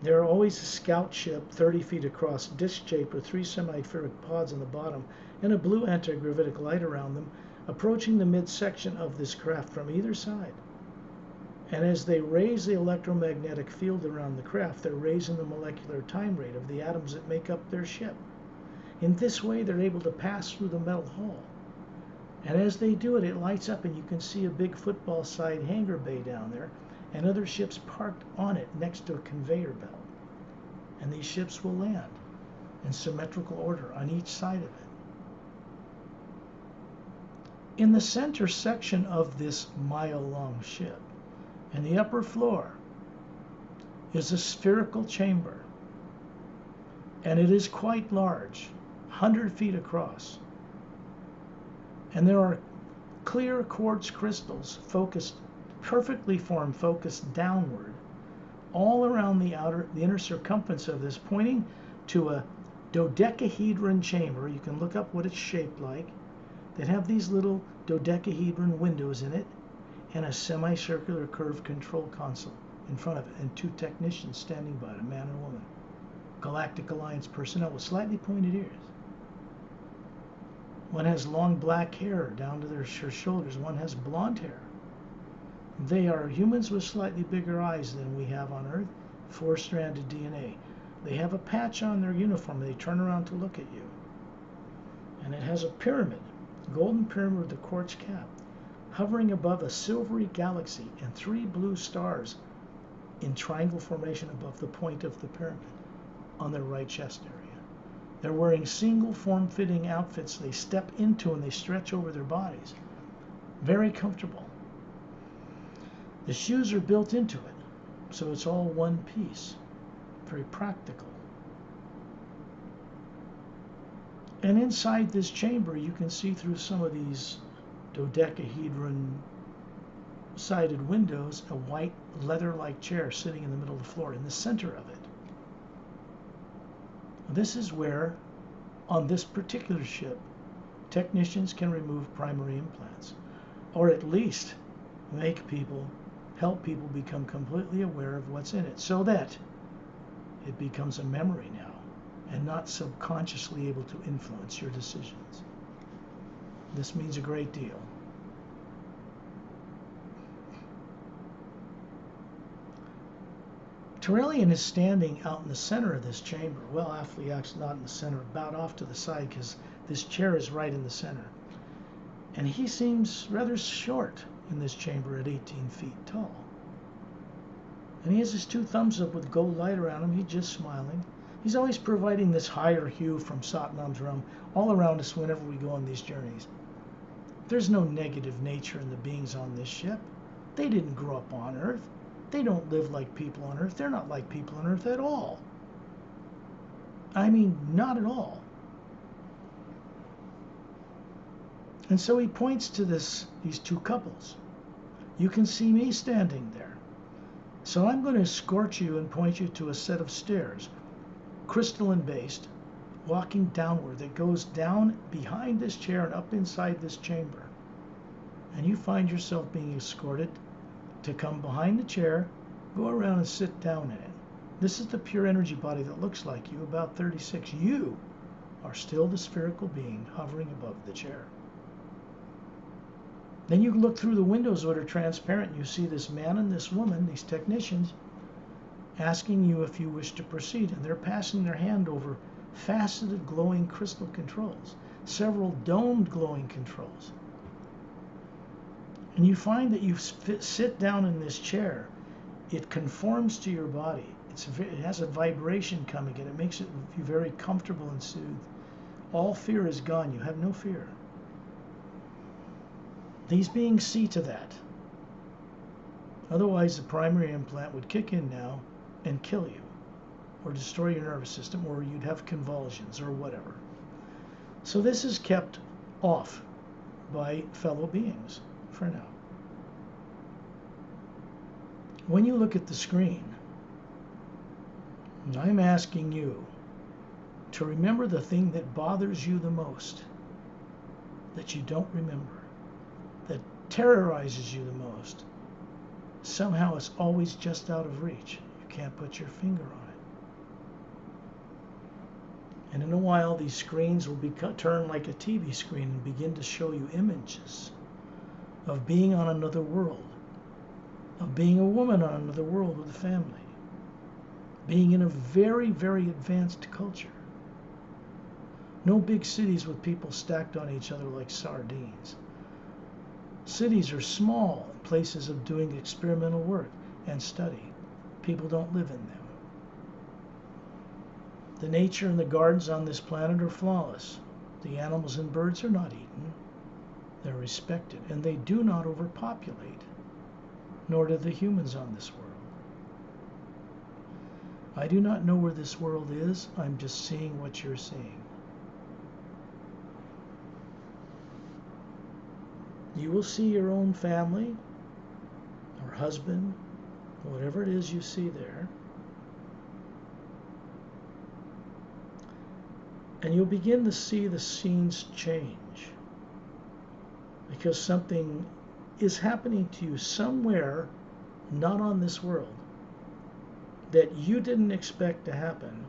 There are always a scout ship 30 feet across, disc-shaped with 3 semi-spheric pods on the bottom and a blue anti-gravitic light around them, approaching the midsection of this craft from either side. And as they raise the electromagnetic field around the craft, they're raising the molecular time rate of the atoms that make up their ship. In this way, they're able to pass through the metal hull. And as they do it, it lights up, and you can see a big football-sized hangar bay down there, and other ships parked on it next to a conveyor belt. And these ships will land in symmetrical order on each side of it. In the center section of this mile-long ship, in the upper floor, is a spherical chamber, and it is quite large, 100 feet across. And there are clear quartz crystals focused, perfectly formed, focused downward, all around the inner circumference of this, pointing to a dodecahedron chamber. You can look up what it's shaped like. That have these little dodecahedron windows in it, and a semicircular curved control console in front of it, and 2 technicians standing by it, a man and a woman. Galactic Alliance personnel with slightly pointed ears. One has long black hair down to their shoulders. One has blonde hair. They are humans with slightly bigger eyes than we have on Earth, 4-stranded DNA. They have a patch on their uniform. They turn around to look at you. And it has a pyramid, golden pyramid with a quartz cap, hovering above a silvery galaxy and 3 blue stars in triangle formation above the point of the pyramid on their right chest area. They're wearing single form-fitting outfits they step into and they stretch over their bodies. Very comfortable. The shoes are built into it, so it's all one piece. Very practical. And inside this chamber, you can see through some of these dodecahedron sided windows, a white leather-like chair sitting in the middle of the floor, in the center of it. This is where, on this particular ship, technicians can remove primary implants, or at least help people become completely aware of what's in it, so that it becomes a memory now and not subconsciously able to influence your decisions. This means a great deal. Turelian is standing out in the center of this chamber. Well, Afliak's not in the center, about off to the side, because this chair is right in the center. And he seems rather short in this chamber at 18 feet tall. And he has his two thumbs up with gold light around him. He's just smiling. He's always providing this higher hue from Satnam's realm all around us whenever we go on these journeys. There's no negative nature in the beings on this ship. They didn't grow up on Earth. They don't live like people on Earth. They're not like people on Earth at all. I mean, not at all. And so he points to these two couples. You can see me standing there. So I'm going to escort you and point you to a set of stairs, crystalline based, walking downward, that goes down behind this chair and up inside this chamber. And you find yourself being escorted to come behind the chair, go around and sit down in it. This is the pure energy body that looks like you, about 36. You are still the spherical being hovering above the chair. Then you look through the windows that are transparent, and you see this man and this woman, these technicians, asking you if you wish to proceed. And they're passing their hand over faceted glowing crystal controls, several domed glowing controls. And you find that you sit down in this chair. It conforms to your body. It has a vibration coming, and it makes you very comfortable and soothed. All fear is gone. You have no fear. These beings see to that. Otherwise, the primary implant would kick in now and kill you, or destroy your nervous system, or you'd have convulsions or whatever. So this is kept off by fellow beings for now. When you look at the screen, I'm asking you to remember the thing that bothers you the most, that you don't remember, that terrorizes you the most. Somehow it's always just out of reach. You can't put your finger on it. And in a while, these screens will turn like a TV screen and begin to show you images of being on another world, of being a woman on another world with a family, being in a very, very advanced culture. No big cities with people stacked on each other like sardines. Cities are small places of doing experimental work and study. People don't live in them. The nature and the gardens on this planet are flawless. The animals and birds are not eaten. They're respected, and they do not overpopulate, nor do the humans on this world. I do not know where this world is. I'm just seeing what you're seeing. You will see your own family or husband, whatever it is you see there. And you'll begin to see the scenes change, because something is happening to you somewhere, not on this world, that you didn't expect to happen.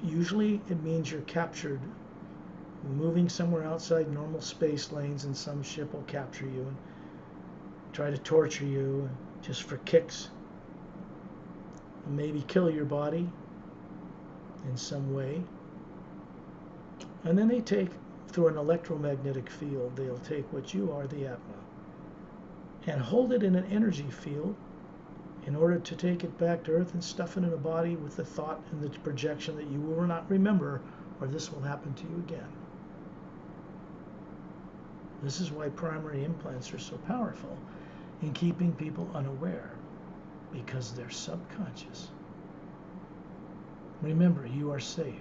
Usually it means you're captured, moving somewhere outside normal space lanes, and some ship will capture you and try to torture you just for kicks, and maybe kill your body in some way. And then they take, through an electromagnetic field, they'll take what you are, the Atma, and hold it in an energy field in order to take it back to Earth and stuff it in a body with the thought and the projection that you will not remember, or this will happen to you again. This is why primary implants are so powerful in keeping people unaware, because they're subconscious. Remember, you are safe.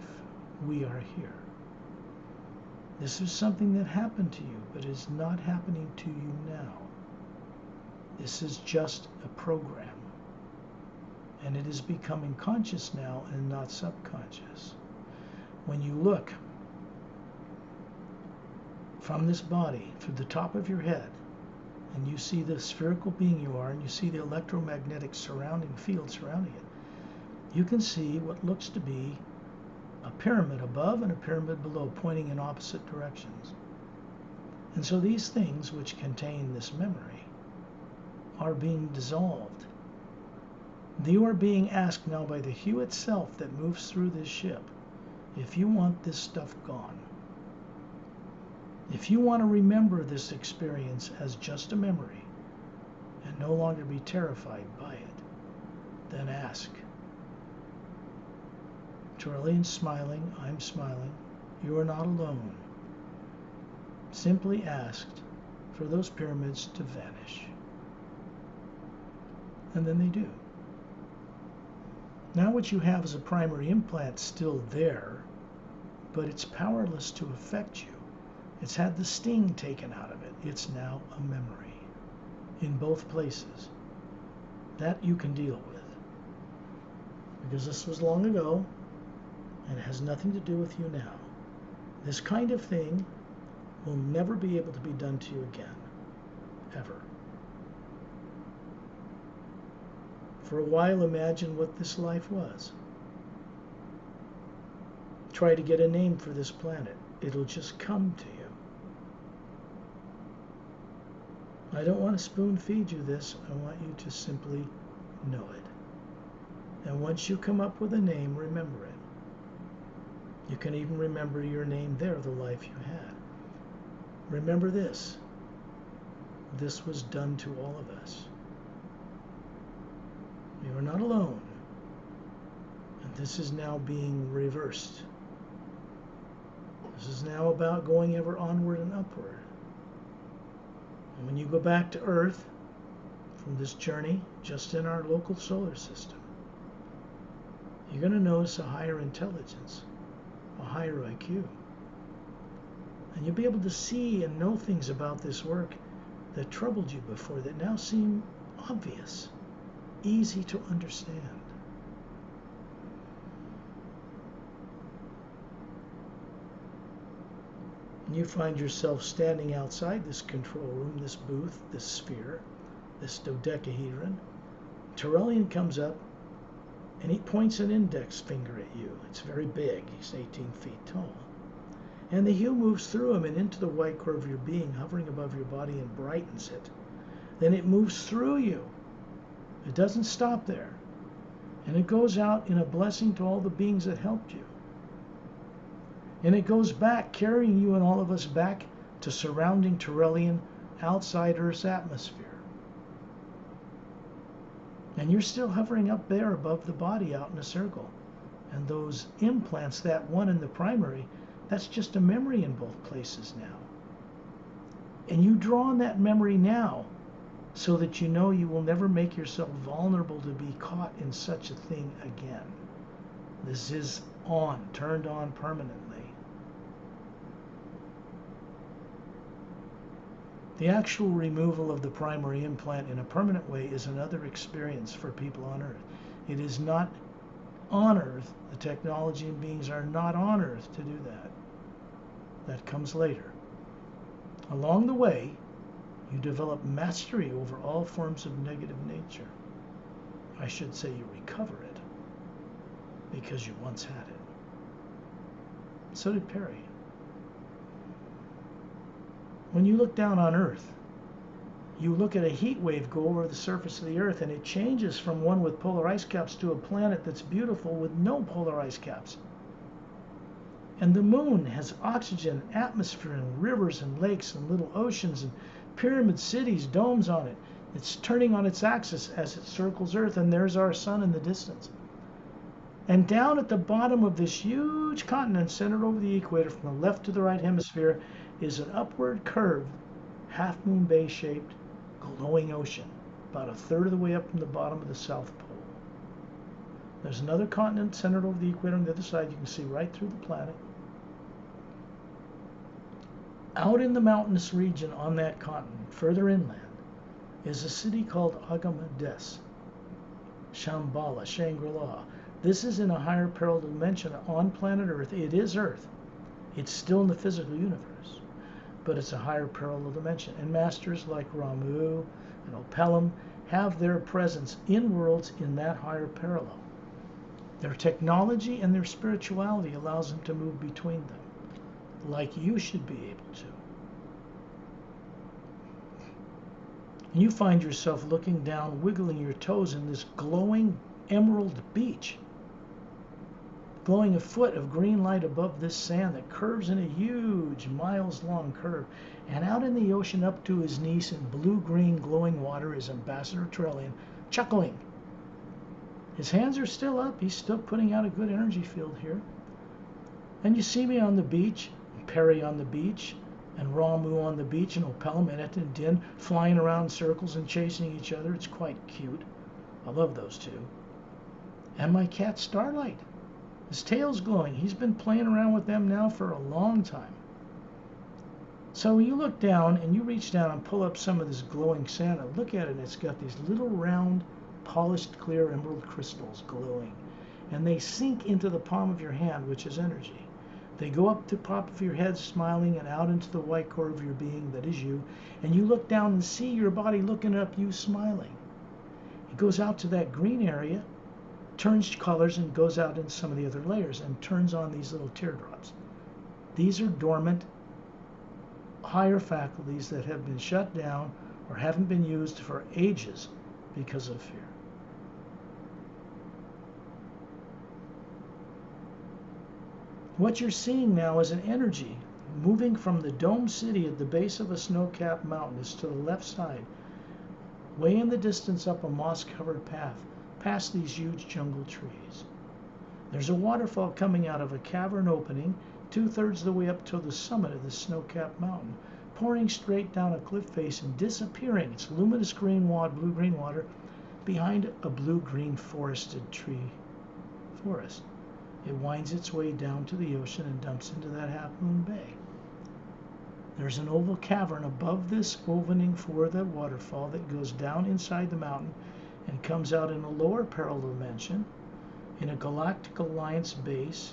We are here. This is something that happened to you, but is not happening to you now. This is just a program. And it is becoming conscious now and not subconscious. When you look from this body through the top of your head, and you see the spherical being you are, and you see the electromagnetic surrounding field surrounding it, you can see what looks to be a pyramid above and a pyramid below, pointing in opposite directions. And so these things which contain this memory are being dissolved. You are being asked now by the hue itself that moves through this ship, if you want this stuff gone. If you want to remember this experience as just a memory and no longer be terrified by it, then ask. Turelian's smiling, I'm smiling. You are not alone. Simply asked for those pyramids to vanish. And then they do. Now what you have is a primary implant still there, but it's powerless to affect you. It's had the sting taken out of it. It's now a memory in both places. That you can deal with. Because this was long ago, and it has nothing to do with you now. This kind of thing will never be able to be done to you again. Ever. For a while, imagine what this life was. Try to get a name for this planet. It'll just come to you. I don't want to spoon feed you this. I want you to simply know it. And once you come up with a name, remember it. You can even remember your name there, the life you had. Remember this. This was done to all of us. You are not alone. And this is now being reversed. This is now about going ever onward and upward. And when you go back to Earth from this journey, just in our local solar system, you're going to notice a higher intelligence, a higher IQ. And you'll be able to see and know things about this work that troubled you before that now seem obvious, easy to understand. And you find yourself standing outside this control room, this booth, this sphere, this dodecahedron. Turelian comes up and he points an index finger at you. It's very big. He's 18 feet tall. And the hue moves through him and into the white core of your being, hovering above your body, and brightens it. Then it moves through you. It doesn't stop there. And it goes out in a blessing to all the beings that helped you. And it goes back, carrying you and all of us back to surrounding Turelian outside Earth's atmosphere. And you're still hovering up there above the body out in a circle. And those implants, that one in the primary, that's just a memory in both places now. And you draw on that memory now so that you know you will never make yourself vulnerable to be caught in such a thing again. This is on, turned on permanently. The actual removal of the primary implant in a permanent way is another experience for people on Earth. It is not on Earth. The technology and beings are not on Earth to do that. That comes later. Along the way, you develop mastery over all forms of negative nature. I should say you recover it because you once had it. So did Perry. When you look down on Earth, you look at a heat wave go over the surface of the Earth, and it changes from one with polar ice caps to a planet that's beautiful with no polar ice caps. And the moon has oxygen, atmosphere, and rivers and lakes and little oceans and pyramid cities, domes on it. It's turning on its axis as it circles Earth, and there's our sun in the distance. And down at the bottom of this huge continent centered over the equator from the left to the right hemisphere is an upward curved, half-moon bay-shaped, glowing ocean, about a third of the way up from the bottom of the South Pole. There's another continent centered over the equator on the other side. You can see right through the planet. Out in the mountainous region on that continent, further inland, is a city called Agamades, Shambhala, Shangri-La. This is in a higher parallel dimension on planet Earth. It is Earth. It's still in the physical universe, but it's a higher parallel dimension. And masters like Ramu and Opelum have their presence in worlds in that higher parallel. Their technology and their spirituality allows them to move between them, like you should be able to. And you find yourself looking down, wiggling your toes in this glowing emerald beach, glowing a foot of green light above this sand that curves in a huge, miles-long curve. And out in the ocean, up to his knees in blue-green glowing water, is Ambassador Trellian, chuckling. His hands are still up. He's still putting out a good energy field here. And you see me on the beach, Perry on the beach, and Ramu on the beach, and Opelum, Enet, and Din flying around in circles and chasing each other. It's quite cute. I love those two. And my cat Starlight. His tail's glowing. He's been playing around with them now for a long time. So you look down and you reach down and pull up some of this glowing sand and look at it, and it's got these little round, polished, clear emerald crystals glowing. And they sink into the palm of your hand, which is energy. They go up to the top of your head, smiling, and out into the white core of your being that is you. And you look down and see your body looking up, you smiling. It goes out to that green area, turns colors, and goes out into some of the other layers and turns on these little teardrops. These are dormant, higher faculties that have been shut down or haven't been used for ages because of fear. What you're seeing now is an energy moving from the dome city at the base of a snow-capped mountain. Is to the left side, way in the distance up a moss-covered path, past these huge jungle trees. There's a waterfall coming out of a cavern opening 2/3 of the way up to the summit of the snow-capped mountain, pouring straight down a cliff face and disappearing. It's luminous green water, blue-green water, behind a blue-green forested tree forest. It winds its way down to the ocean and dumps into that Half Moon Bay. There's an oval cavern above this opening for the waterfall that goes down inside the mountain and comes out in a lower parallel dimension in a galactic alliance base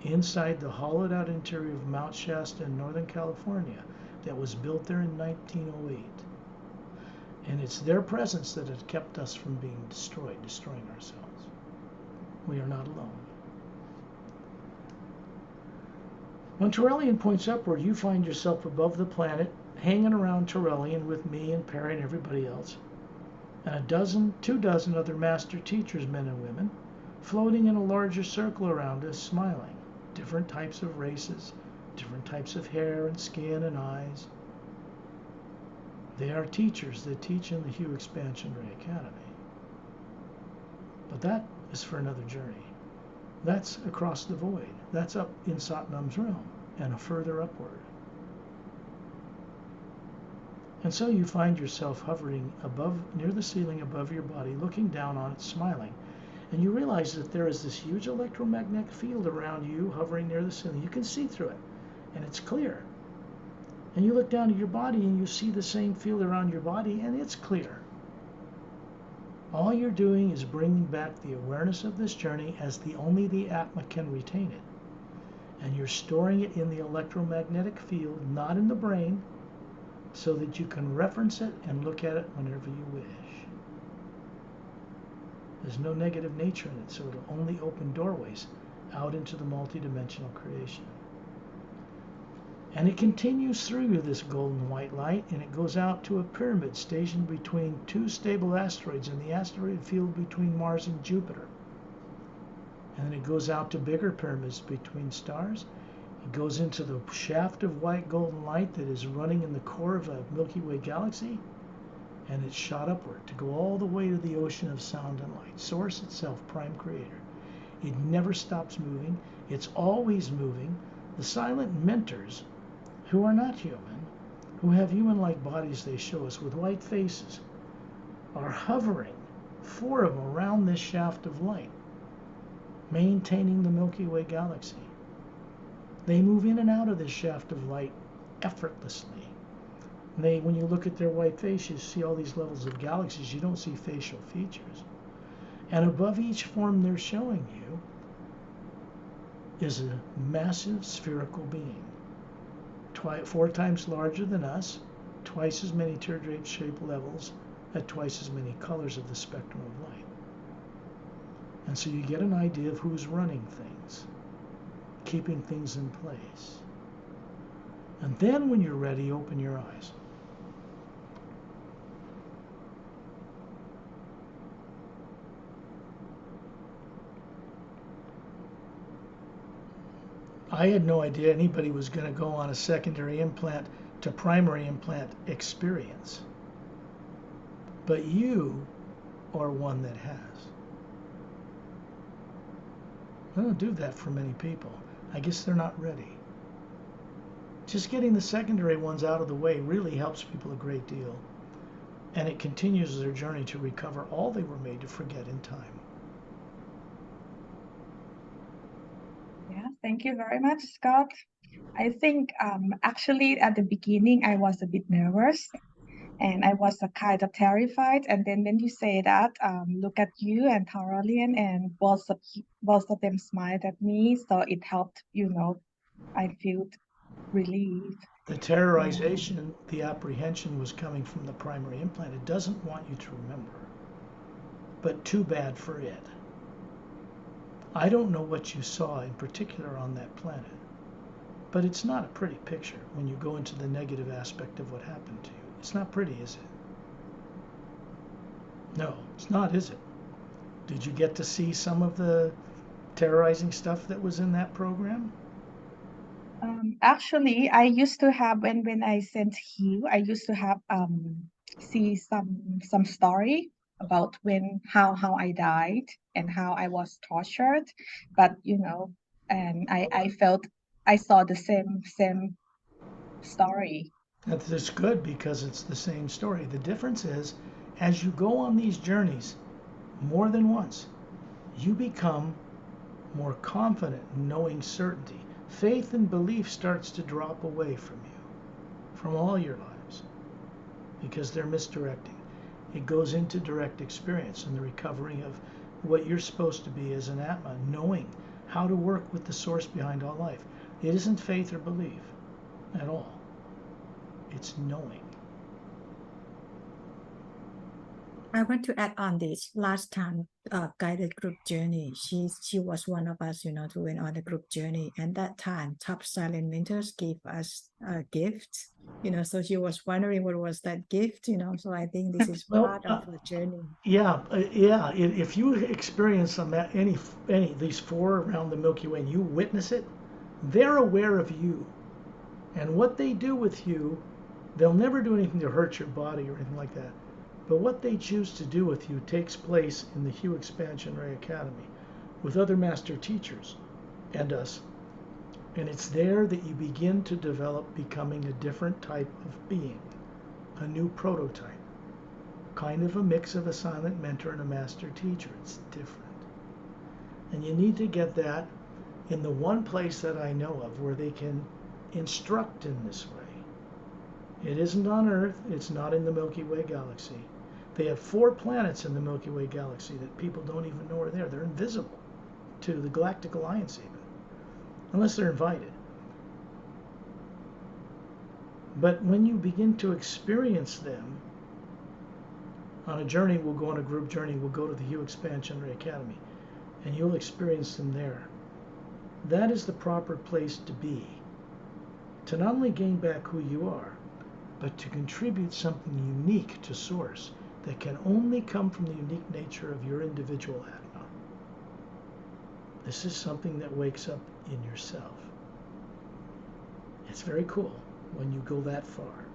inside the hollowed out interior of Mount Shasta in Northern California that was built there in 1908. And it's their presence that has kept us from being destroying ourselves. We are not alone. When Trellian points upward, you find yourself above the planet, hanging around Trellian with me and Perry and everybody else, and 2 dozen other master teachers, men and women, floating in a larger circle around us, smiling. Different types of races, different types of hair and skin and eyes. They are teachers that teach in the Hugh Expansion Ray Academy. But that is for another journey. That's across the void. That's up in Satnam's realm and a further upward. And so you find yourself hovering above, near the ceiling above your body, looking down on it, smiling. And you realize that there is this huge electromagnetic field around you hovering near the ceiling. You can see through it, and it's clear. And you look down at your body and you see the same field around your body, and it's clear. All you're doing is bringing back the awareness of this journey as only the Atma can retain it. And you're storing it in the electromagnetic field, not in the brain, so that you can reference it and look at it whenever you wish. There's no negative nature in it, so it'll only open doorways out into the multidimensional creation. And it continues through this golden white light, and it goes out to a pyramid stationed between 2 stable asteroids in the asteroid field between Mars and Jupiter. And then it goes out to bigger pyramids between stars. It goes into the shaft of white golden light that is running in the core of a Milky Way galaxy, and it's shot upward to go all the way to the ocean of sound and light, source itself, prime creator. It never stops moving. It's always moving. The silent mentors, who are not human, who have human-like bodies they show us with white faces, are hovering, 4 of them, around this shaft of light, maintaining the Milky Way galaxy. They move in and out of this shaft of light effortlessly. And when you look at their white face, you see all these levels of galaxies. You don't see facial features. And above each form they're showing you is a massive spherical being, 4 times larger than us, twice as many teardrop shape levels, at twice as many colors of the spectrum of light. And so you get an idea of who's running things, keeping things in place. And then when you're ready, open your eyes. I had no idea anybody was going to go on a secondary implant to primary implant experience. But you are one that has. I don't do that for many people. I guess they're not ready. Just getting the secondary ones out of the way really helps people a great deal. And it continues their journey to recover all they were made to forget in time. Yeah, thank you very much, Scott. I think actually at the beginning I was a bit nervous and I was kind of terrified. And then when you say that, look at you and Taralian, and both of them smiled at me, so it helped. I feel relieved. The terrorization, the apprehension was coming from the primary implant. It doesn't want you to remember, but too bad for it. I don't know what you saw in particular on that planet, but it's not a pretty picture when you go into the negative aspect of what happened to you. It's not pretty, is it? No, it's not, is it? Did you get to see some of the terrorizing stuff that was in that program? Actually, I used to have when I sent you, I used to have see some story about how I died and how I was tortured, but and I felt I saw the same story. That's good because it's the same story. The difference is, as you go on these journeys more than once, you become more confident in knowing certainty. Faith and belief starts to drop away from you, from all your lives, because they're misdirecting. It goes into direct experience and the recovery of what you're supposed to be as an Atma, knowing how to work with the source behind all life. It isn't faith or belief at all. It's knowing. I want to add on this. Last time, guided group journey, she was one of us, who went on the group journey. And that time, top silent mentors gave us a gift, so she was wondering what was that gift, so I think this is part of the journey. Yeah. If you experience any of these 4 around the Milky Way and you witness it, they're aware of you. And what they do with you, they'll never do anything to hurt your body or anything like that. But what they choose to do with you takes place in the Hue Expansion Ray Academy with other master teachers and us. And it's there that you begin to develop becoming a different type of being, a new prototype, kind of a mix of a silent mentor and a master teacher. It's different. And you need to get that in the one place that I know of where they can instruct in this way. It isn't on Earth. It's not in the Milky Way galaxy. They have 4 planets in the Milky Way galaxy that people don't even know are there. They're invisible to the Galactic Alliance even, unless they're invited. But when you begin to experience them on a journey, we'll go on a group journey, we'll go to the Hue Expansion Ray Academy, and you'll experience them there. That is the proper place to be, to not only gain back who you are, but to contribute something unique to Source that can only come from the unique nature of your individual Atma. This is something that wakes up in yourself. It's very cool when you go that far.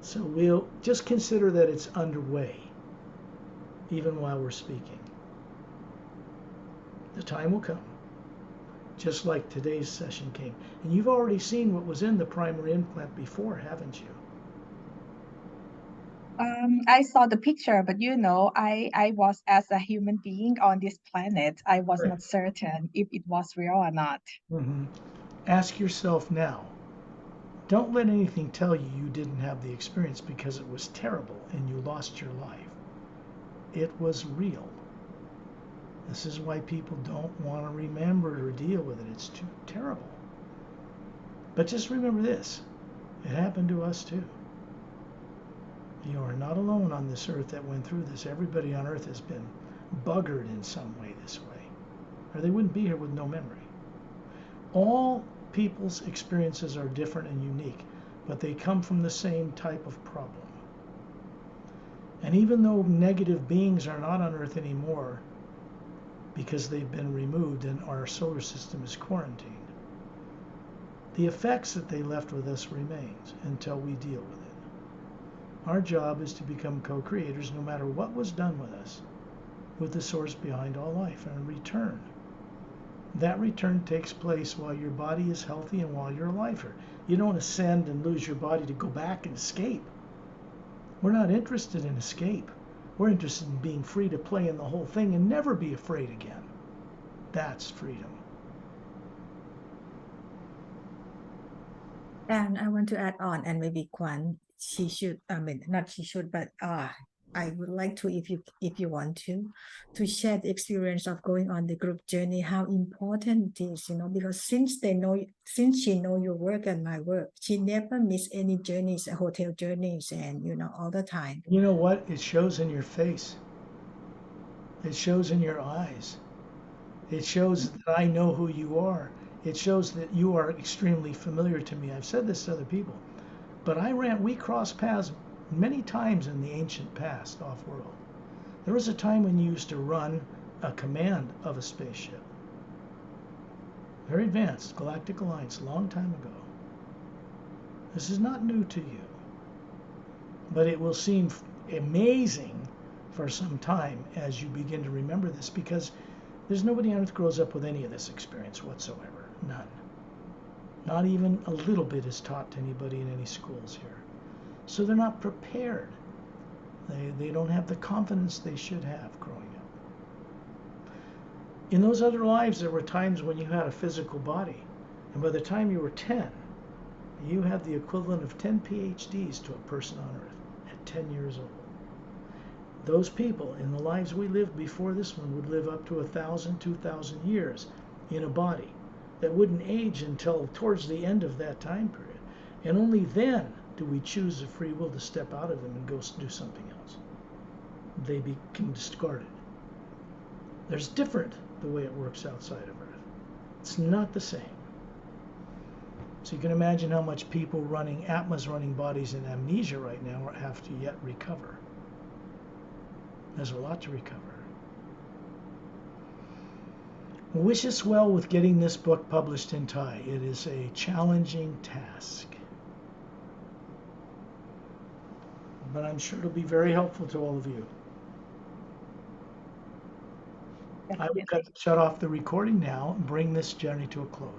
So we'll just consider that it's underway, even while we're speaking. The time will come, just like today's session came. And you've already seen what was in the primary implant before, haven't you? I saw the picture, but I was as a human being on this planet. I was not certain if it was real or not. Ask yourself now, Don't let anything tell you you didn't have the experience because it was terrible and you lost your life. It was real. This is why people don't want to remember it or deal with it. It's too terrible. But just remember this. It happened to us too. You are not alone on this earth that went through this. Everybody on earth has been buggered in some way this way, or they wouldn't be here with no memory. All people's experiences are different and unique, but they come from the same type of problem. And even though negative beings are not on earth anymore because they've been removed and our solar system is quarantined, the effects that they left with us remains until we deal with it. Our job is to become co-creators no matter what was done with us, with the source behind all life, and return. That return takes place while your body is healthy and while you're alive here. You don't ascend and lose your body to go back and escape. We're not interested in escape. We're interested in being free to play in the whole thing and never be afraid again. That's freedom. And I want to add on, and maybe Kwan, she should, I mean, not she should, but I would like to, if you want to share the experience of going on the group journey, how important it is, because since she know your work and my work, she never miss any journeys, hotel journeys, and all the time. You know what? It shows in your face. It shows in your eyes. It shows that I know who you are. It shows that you are extremely familiar to me. I've said this to other people, but we crossed paths many times in the ancient past off-world. There was a time when you used to run a command of a spaceship. Very advanced, Galactic Alliance, a long time ago. This is not new to you, but it will seem amazing for some time as you begin to remember this, because there's nobody on earth grows up with any of this experience whatsoever. None. Not even a little bit is taught to anybody in any schools here. So they're not prepared. They don't have the confidence they should have growing up. In those other lives, there were times when you had a physical body, and by the time you were 10, you had the equivalent of 10 PhDs to a person on earth at 10 years old. Those people in the lives we lived before this one would live up to 1,000, 2,000 years in a body that wouldn't age until towards the end of that time period. And only then do we choose a free will to step out of them and go do something else. They become discarded. There's different the way it works outside of Earth. It's not the same. So you can imagine how much people Atma's running bodies in amnesia right now have to yet recover. There's a lot to recover. Wish us well with getting this book published in Thai. It is a challenging task, but I'm sure it'll be very helpful to all of you. I will shut off the recording now and bring this journey to a close.